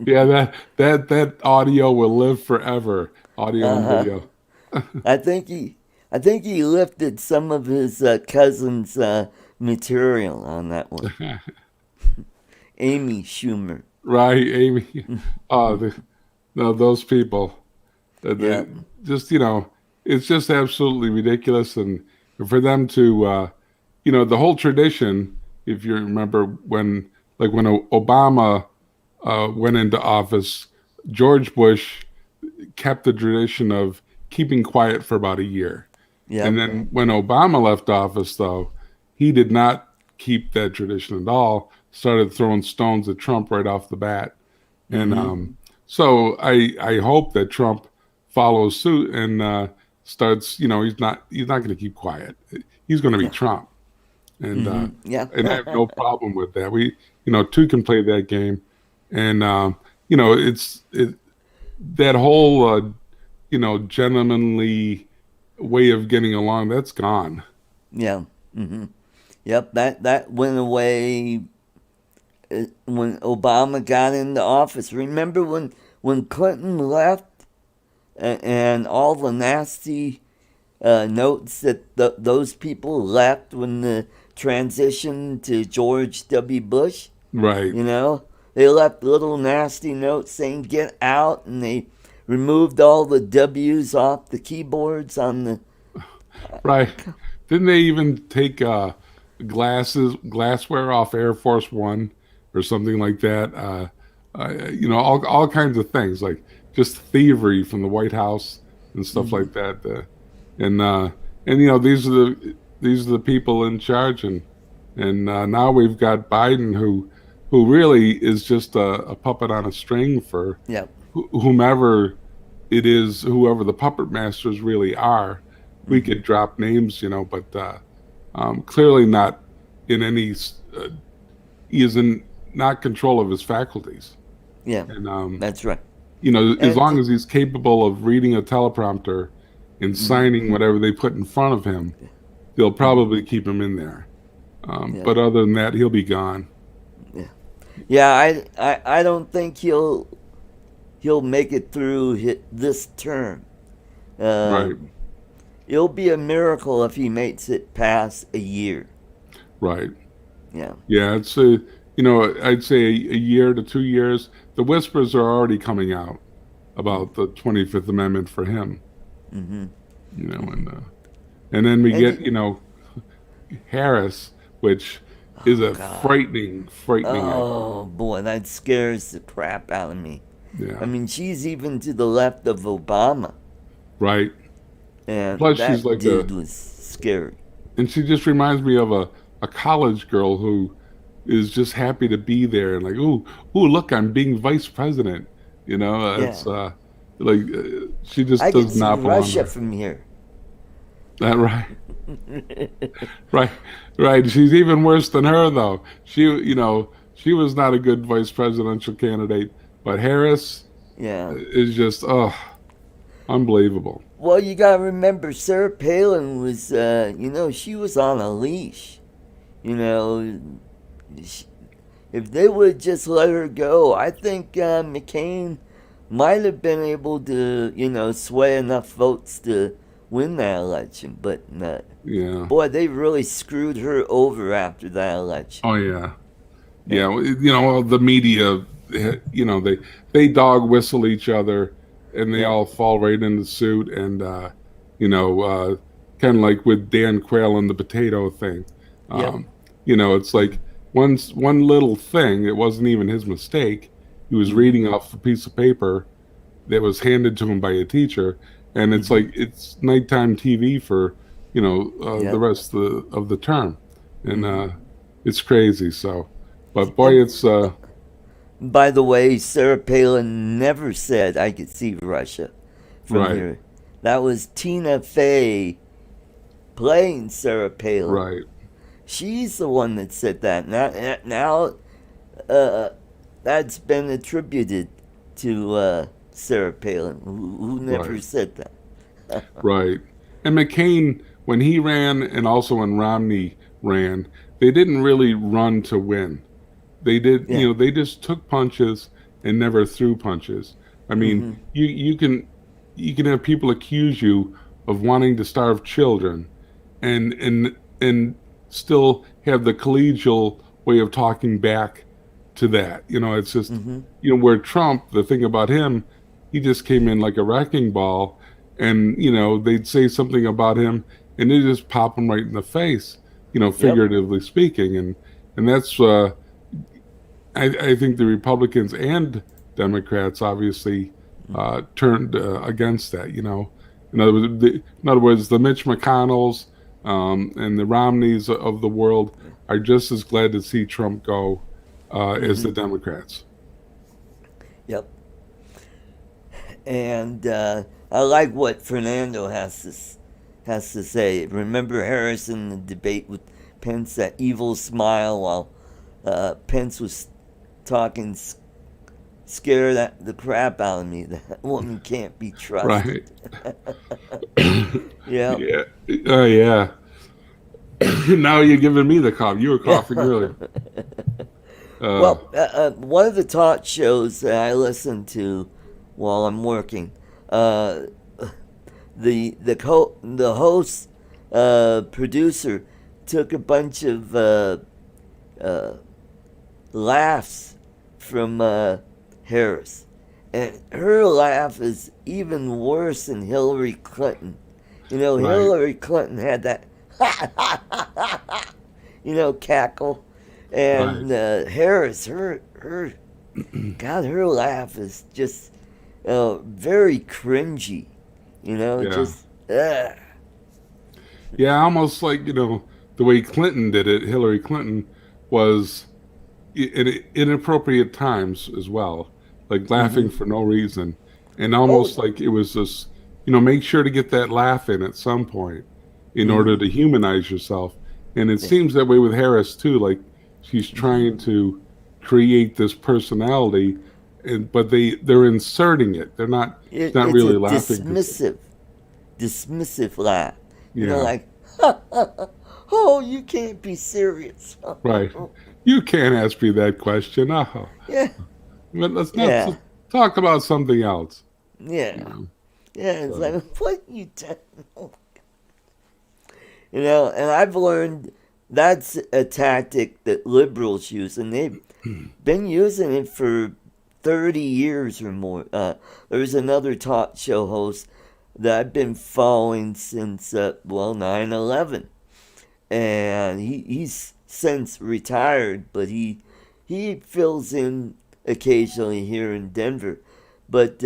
Yeah, that audio will live forever. Audio Uh and huh. video. I think he, I think he lifted some of his cousin's material on that one. Amy Schumer. Right, Amy. The, no, those people. Yeah. Just it's just absolutely ridiculous, and for them to the whole tradition. If you remember when Obama went into office, George Bush kept the tradition of keeping quiet for about a year. And Yep. then when Obama left office, though, he did not keep that tradition at all. Started throwing stones at Trump right off the bat. And Mm-hmm. so I hope that Trump follows suit and starts. He's not going to keep quiet. He's going to be Yeah. Trump, and Mm-hmm. uh, Yeah. and I have no problem with that. Two can play that game, and it's that whole gentlemanly way of getting along that's gone. Yeah. Mm-hmm. Yep. That went away when Obama got into office. Remember when Clinton left and all the nasty notes that those people left when the transition to George W. Bush? Right, You know, they left little nasty notes saying "get out," and they removed all the W's off the keyboards on the. right. Didn't they even take glassware off Air Force One or something like that? All kinds of things like just thievery from the White House and stuff Hmm. like that. And these are the people in charge, and now we've got Biden who really is just a puppet on a string for Yep. whomever it is, whoever the puppet masters really are. We Hmm. could drop names, but clearly not in any. He is in not control of his faculties, Yeah, and that's right. as And long as he's capable of reading a teleprompter and hmm. signing whatever they put in front of him, they'll Hmm. probably keep him in there. Yeah. But other than that, he'll be gone. Yeah. Yeah. I don't think he'll make it through this term. Uh, Right, it'll be a miracle if he makes it past a year. right. Yeah. Yeah, I'd say a year to 2 years. The whispers are already coming out about the 25th Amendment for him. Mm-hmm. And then we And get Harris, which is a God. frightening idea. Oh boy, that scares the crap out of me. I Yeah, mean, she's even to the left of Obama, right. and Plus, she's that like dude was scary. and she just reminds me of a college girl who is just happy to be there and like, ooh, look, I'm being vice president. It's Yeah, like she just I could does see not belong Russia there. from here. That right, right, right. She's even worse than her though. She was not a good vice presidential candidate, but Harris Yeah. is just unbelievable. Well, you gotta remember, Sarah Palin was, she was on a leash. You know, sh if they would just let her go, I think McCain might have been able to, sway enough votes to win that election. But Yeah. boy, they really screwed her over after that election. Oh yeah. Yeah, Yeah, well, the media, they dog whistle each other, and they yep, all fall right into suit. And you know, kind of like with Dan Quayle and the potato thing. yep, Um, it's like one little thing. It wasn't even his mistake. He was mm-hmm, reading off a piece of paper that was handed to him by a teacher, and it's mm-hmm, like it's nighttime TV for the yep, rest of the term, and mm-hmm. it's crazy. So, but boy, And it's by the way, Sarah Palin never said I could see Russia from right, here. That was Tina Fey playing Sarah Palin. right, She's the one that said that. Now uh, that's been attributed to Sarah Palin, who never right, said that. right. And McCain, when he ran, and also when Romney ran, they didn't really run to win. They did, Yeah. they just took punches and never threw punches. I mean, Mm-hmm. you can have people accuse you of wanting to starve children, and still have the collegial way of talking back to that. It's just Mm-hmm. where Trump, the thing about him, he just came in like a wrecking ball, and they'd say something about him, and they just pop him right in the face, Yep. figuratively speaking, and that's I think the Republicans and Democrats obviously turned against that. In other words, the Mitch McConnells and the Romneys of the world are just as glad to see Trump go as Mm-hmm. the Democrats. Yep. And I like what Fernando has to say. Remember Harris in the debate with Pence, that evil smile while Pence was talking, scare the crap out of me. That woman can't be trusted. Right. Yeah. Yeah. Yeah. Now you're giving me the cough. You were Yeah. coughing earlier. Uh, Well, one of the talk shows that I listen to while I'm working, uh, the host producer took a bunch of uh, laughs from Harris, and her laugh is even worse than Hillary Clinton. right. Hillary Clinton had that cackle, Right. and Harris, her God, her laugh is just very cringy. Yeah. Just ugh. Yeah. Almost like, the way Clinton did it, Hillary Clinton was in inappropriate times as well, like Mm-hmm. laughing for no reason. And Oh, almost like it was just, make sure to get that laugh in at some point in order mm-hmm. to humanize yourself. And it Yeah. seems that way with Harris too. Like she's Mm-hmm. trying to create this personality, but they're inserting it. They're not. She's not It's a really laughing. dismissive laugh. Yeah. Like, oh, you can't be serious. Right. You can't ask me that question. Oh, Yeah, but let's not yeah, talk about something else. You yeah, know. yeah. It's So like, what you doing? And I've learned that's a tactic that liberals use, and they've been using it for 30 years or more. There's another talk show host that I've been following since, 9/11. And he's since retired, but he fills in occasionally here in Denver. But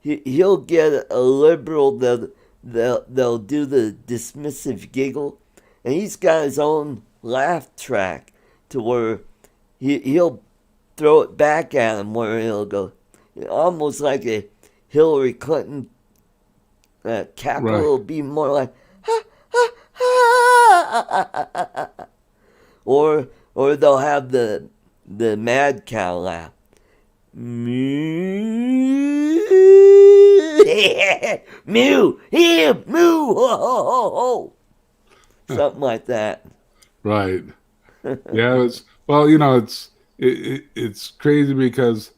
he'll get a liberal that they'll do the dismissive giggle, and he's got his own laugh track to where he'll throw it back at him where he'll go almost like a Hillary Clinton cackle. Right. Will be more like ha ha ha, or they'll have the mad cow laugh. Mew, mew, here, moo, ho, ho, ho, ho. Something like that. Right. Yeah, it's well, it's crazy because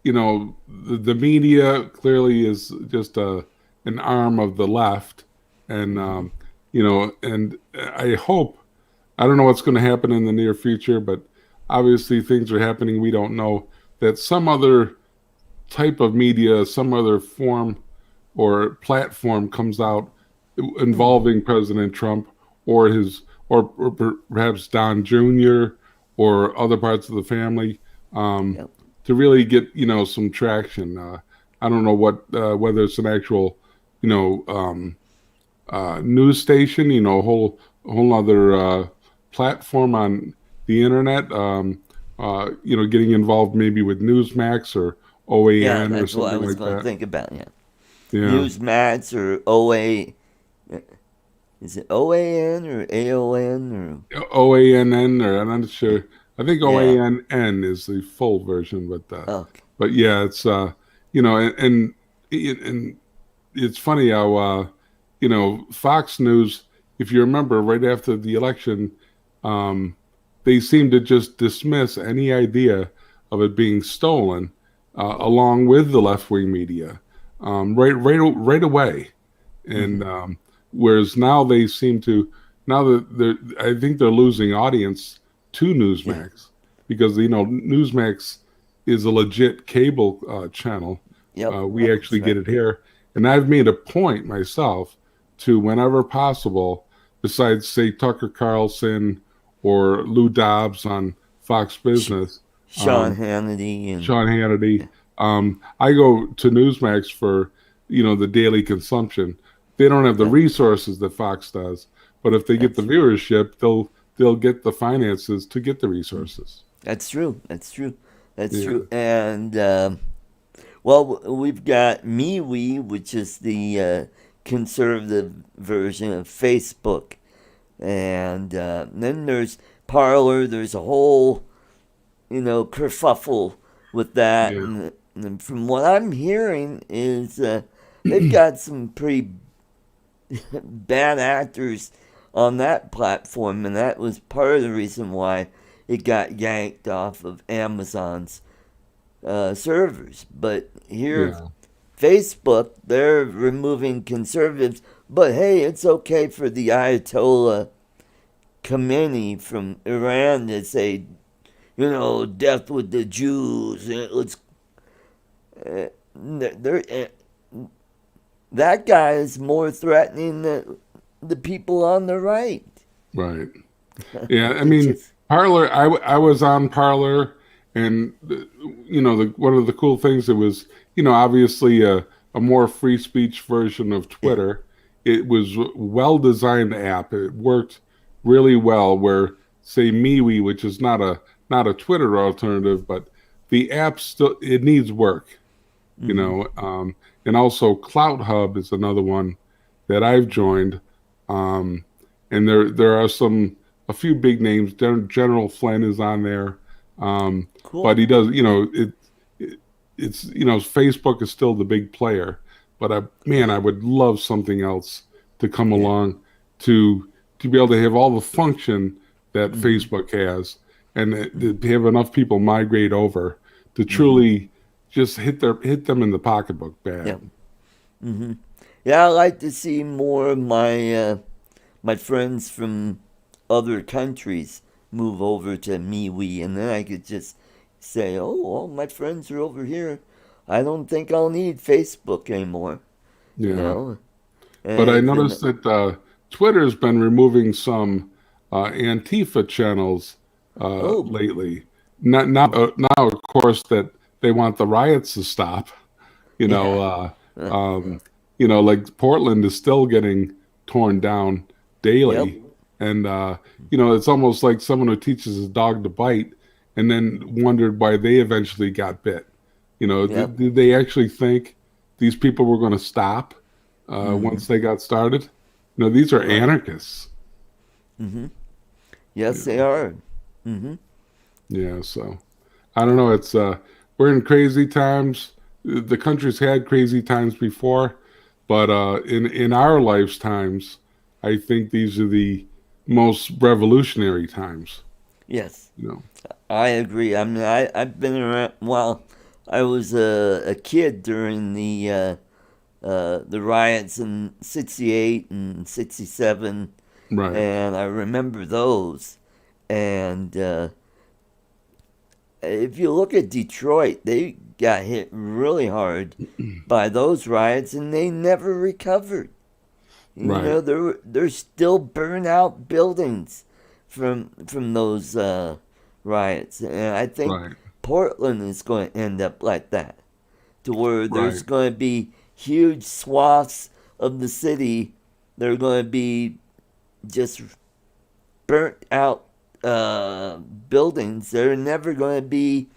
the media clearly is just an arm of the left, and Hmm. and I don't know what's going to happen in the near future, but obviously things are happening we don't know, that some other type of media, some other form or platform comes out involving President Trump or or perhaps Don Jr. or other parts of the family, um, Yep. to really get some traction. I don't know what whether it's an actual you know um, news station, a whole other platform on the internet. Getting involved maybe with Newsmax or Yeah, OAN or that's what I something was like going to that. think about. Yeah, Yeah. Newsmax or OA. Is it OAN or AON or OANN, or I'm not sure. I think yeah? OANN is the full version, Okay. but yeah, it's and it's funny how Fox News, if you remember, right after the election, um, they seemed to just dismiss any idea of it being stolen, along with the left wing media, right away. And Hmm. whereas now they seem to, now that I think they're losing audience to Yeah. Newsmax, because Newsmax is a legit cable channel. Yep. We That's actually get right. it here, and I've made a point myself to, whenever possible, besides say Tucker Carlson or Lou Dobbs on Fox Sh- Business, Sean um, Hannity and Sean Hannity. yeah. I go to Newsmax for the daily consumption. They don't have the Yep. resources that Fox does, but if they get the That's viewership, they'll get the finances to get the mm, resources. that's true. That's true. That's Yeah, true. And well, we've got MeWe, which is the conservative version of Facebook, and then there's Parlor. There's a whole kerfuffle with that, yeah, and from what I'm hearing is they've got some pretty bad actors on that platform, and that was part of the reason why it got yanked off of Amazon's servers. But here, yeah, Facebook, they're removing conservatives, but hey, it's okay for the Ayatollah Khomeini from Iran to say, death with the Jews. Let's. They're, that guy is more threatening than the people on the right. right. Yeah, I It mean, just, Parlor. I was on Parlor, and one of the cool things, it was obviously a more free speech version of yeah. Twitter. It was a well designed app. It worked really well. Where say MeWe, which is not a Twitter alternative, but the app still, it needs work. You Mm-hmm. know, and also Clout Hub is another one that I've joined. Um, and there are a few big names. General Flynn is on there, but Cool. he does. It's Facebook is still the big player, but man, I would love something else to come Yeah. along to be able to have all the function that Mm-hmm. Facebook has, and to have enough people migrate over to Mm-hmm. truly just hit them in the pocketbook Yeah. bad. Mm-hmm. Yeah, I like to see more of my friends from other countries move over to MeWe, and then I could just say, "Oh, all my friends are over here. I don't think I'll need Facebook anymore." You Yeah. know, But I and noticed that Twitter's been removing some Antifa channels Oh, lately. Not now, of course, that they want the riots to stop. You know, yeah. uh, um, like Portland is still getting torn down Yep. daily, and it's almost like someone who teaches a dog to bite, and then wondered why they eventually got bit. Yep. Did they actually think these people were going to stop Mm-hmm. once they got started? These are Right. anarchists. Mm-hmm. Yes, You they know, are. Mm-hmm. yeah. So I don't know. It's we're in crazy times. The country's had crazy times before, but in our lifetimes, I think these are the most revolutionary times. Yes, You know, I agree. I mean, I've been around. Well, I was a kid during the riots in '68 and '67, right, and I remember those. And if you look at Detroit, they got hit really hard by those riots, and they never recovered. You right, know, there's still burned out buildings from those riots, and I think right, Portland is going to end up like that, to where there's right, going to be huge swaths of the city that are going to be just burnt out buildings that are never going to be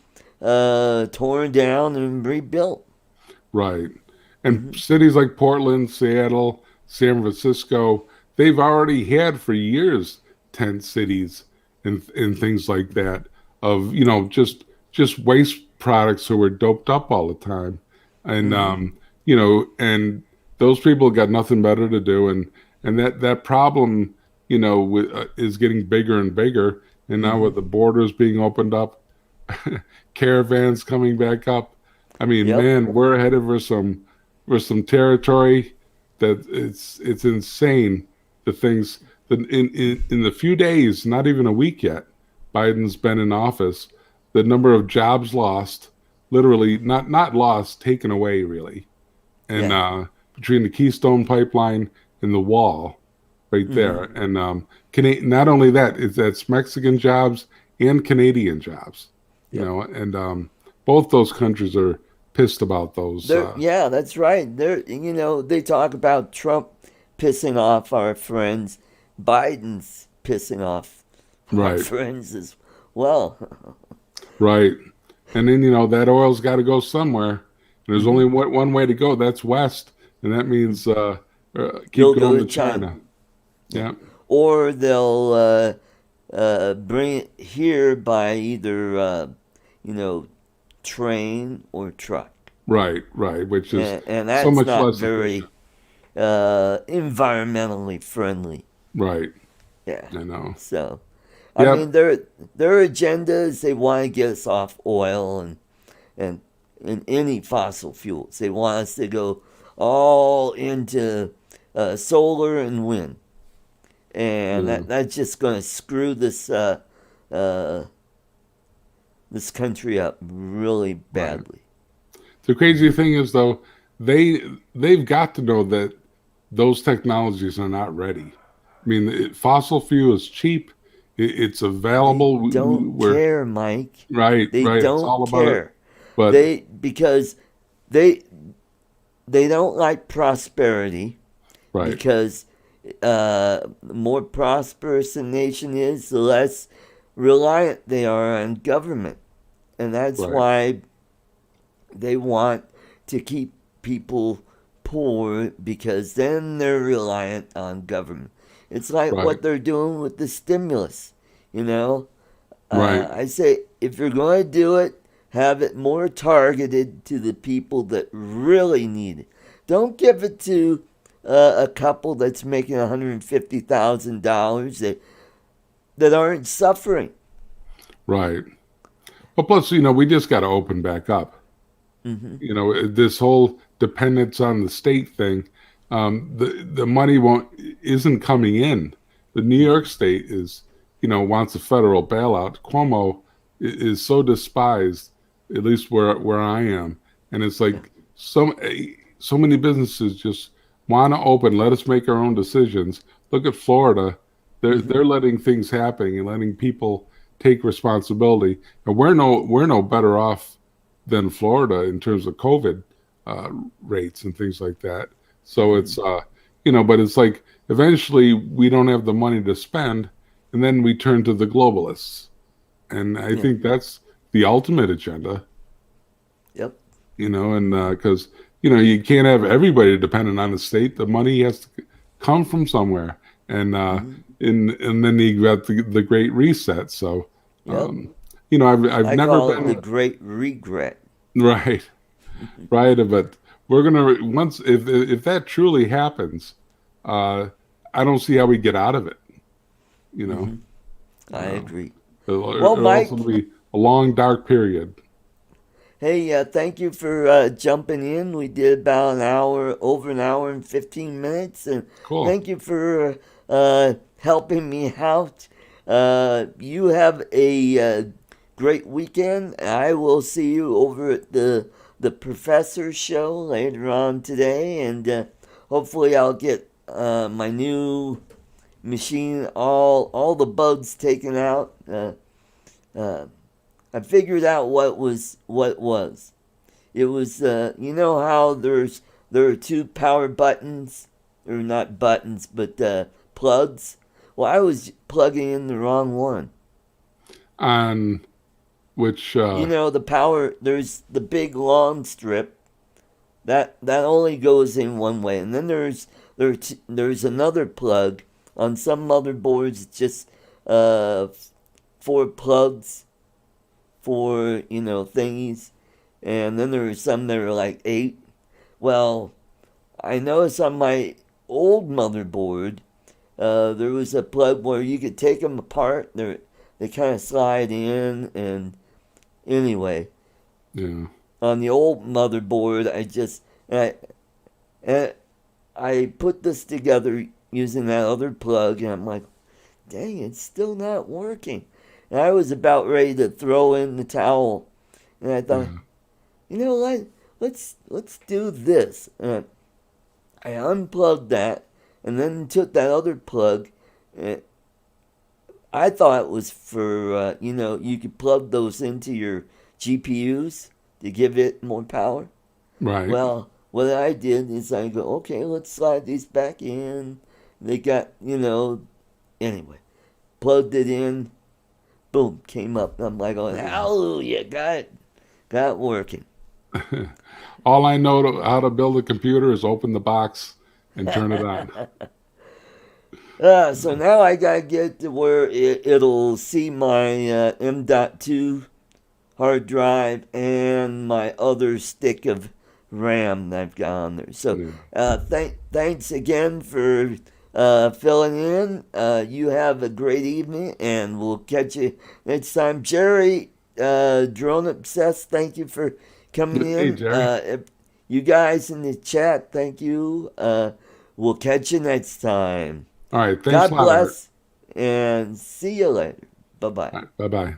torn down and rebuilt. right. And Hmm. cities like Portland, Seattle, San Francisco, they've already had for years tent cities and things like that of just waste products who were doped up all the time, and Hmm. and those people got nothing better to do, and that problem is getting bigger and bigger, and now Hmm. with the borders being opened up, caravans coming back up. I mean, Yep. man, we're headed for some territory that it's insane. The things that in the few days, not even a week yet, Biden's been in office, the number of jobs lost, literally not lost, taken away, really, and Yeah. between the Keystone Pipeline and the wall, right Hmm. there, and not only that, that's Mexican jobs and Canadian jobs, Yep. and both those countries are pissed about those. Yeah, that's right. They talk about Trump pissing off our friends. Biden's pissing off our Right, friends as well. right. And then, that oil's got to go somewhere. And there's Hmm. only one way to go. That's west. And that means keep It'll go going to to China. China. Yeah. Yeah. Or they'll bring it here by either, you know, train or truck. Right, right. Which is And so that's much not less efficient. very environmentally friendly. Right. Yeah. I know. So, I mean, Yep. their agenda is they want to get us off oil and and any fossil fuels. They want us to go all into solar and wind, and Yeah. that's just going to screw uh, this country up really Right. badly. The crazy thing is, though, they they've got to know that those technologies are not ready. I mean, fossil fuel is cheap. It's They available. don't We're care, Mike. right, They right. It's all don't about it. care. But Because they they don't like prosperity, right, because the more prosperous a nation is, the less reliant they are on government. And that's right, why they want to keep people poor, because then they're reliant on government. It's like right, what they're doing with the stimulus, you know? right, I say if you're going to do it, have it more targeted to the people that really need it. Don't give it to a couple that's making $150,000 that aren't suffering. right. But plus, we just got to open back up. Hmm. This whole dependence on the state thing, the money isn't coming in. The New York Hmm. State wants a federal bailout. Cuomo is so despised, at least where I am, and it's Yeah. like so many businesses just want to open. Let us make our own decisions. Look at Florida. They're letting things happen and letting people take responsibility. And we're no better off than Florida in terms of COVID uh, rates and things like that. So it's but it's like eventually we don't have the money to spend, and then we turn to the globalists. And I Yeah. think that's the ultimate agenda, Yep. and because you can't have everybody dependent on the state. The money has to come from somewhere, and Hmm. and then you got the Great Reset. So, Yep. I've I never call it the been great regret. right, right, but we're gonna once if that truly happens, uh, I don't see how we get out of it. You know, Hmm. I um, agree. Well, it'll also Mike, be a long dark period. hey, thank you for jumping in. We did about an hour, over an hour and 15 minutes, and Cool. thank you for helping me out. You have a great weekend. I will see you over at the professor show later on today, and hopefully I'll get my new machine, all the bugs taken out. Uh, I figured out what was. It was you know how there are two power buttons, or not buttons, but plugs. Well, I was plugging in the wrong one. On which You know the power. There's the big long strip that only goes in one way, and then there's another plug on some motherboards. Just uh, four plugs for thingies, and then there are some that are like eight. Well, I noticed on my old motherboard, there was a plug where you could take them apart. They kind of slide in, and anyway, yeah. on the old motherboard, and I put this together using that other plug, and I'm like, dang, it's still not working. And I was about ready to throw in the towel, and I thought, Yeah. you know what? Let's do this. And I unplugged that, and then took that other plug. And I thought it was for you could plug those into your GPUs to give it more power. Right. Well, what I did is I go, okay, let's slide these back in. They got anyway, plugged it in. Boom, came up. I'm like, oh, hallelujah, got it working. All I know how to build a computer is open the box and turn it on. So now I gotta get to where it'll see my M.2 hard drive and my other stick of RAM that I've got on there. So Yeah. thanks again for filling in. You have a great evening, and we'll catch you next time. Jerry, Drone Obsessed, thank you for coming Hey, in. Jerry. If you guys in the chat, thank you. We'll catch you next time. All right. Thanks a God lot, Art. bless, and see you later. Bye bye. All right. Bye bye.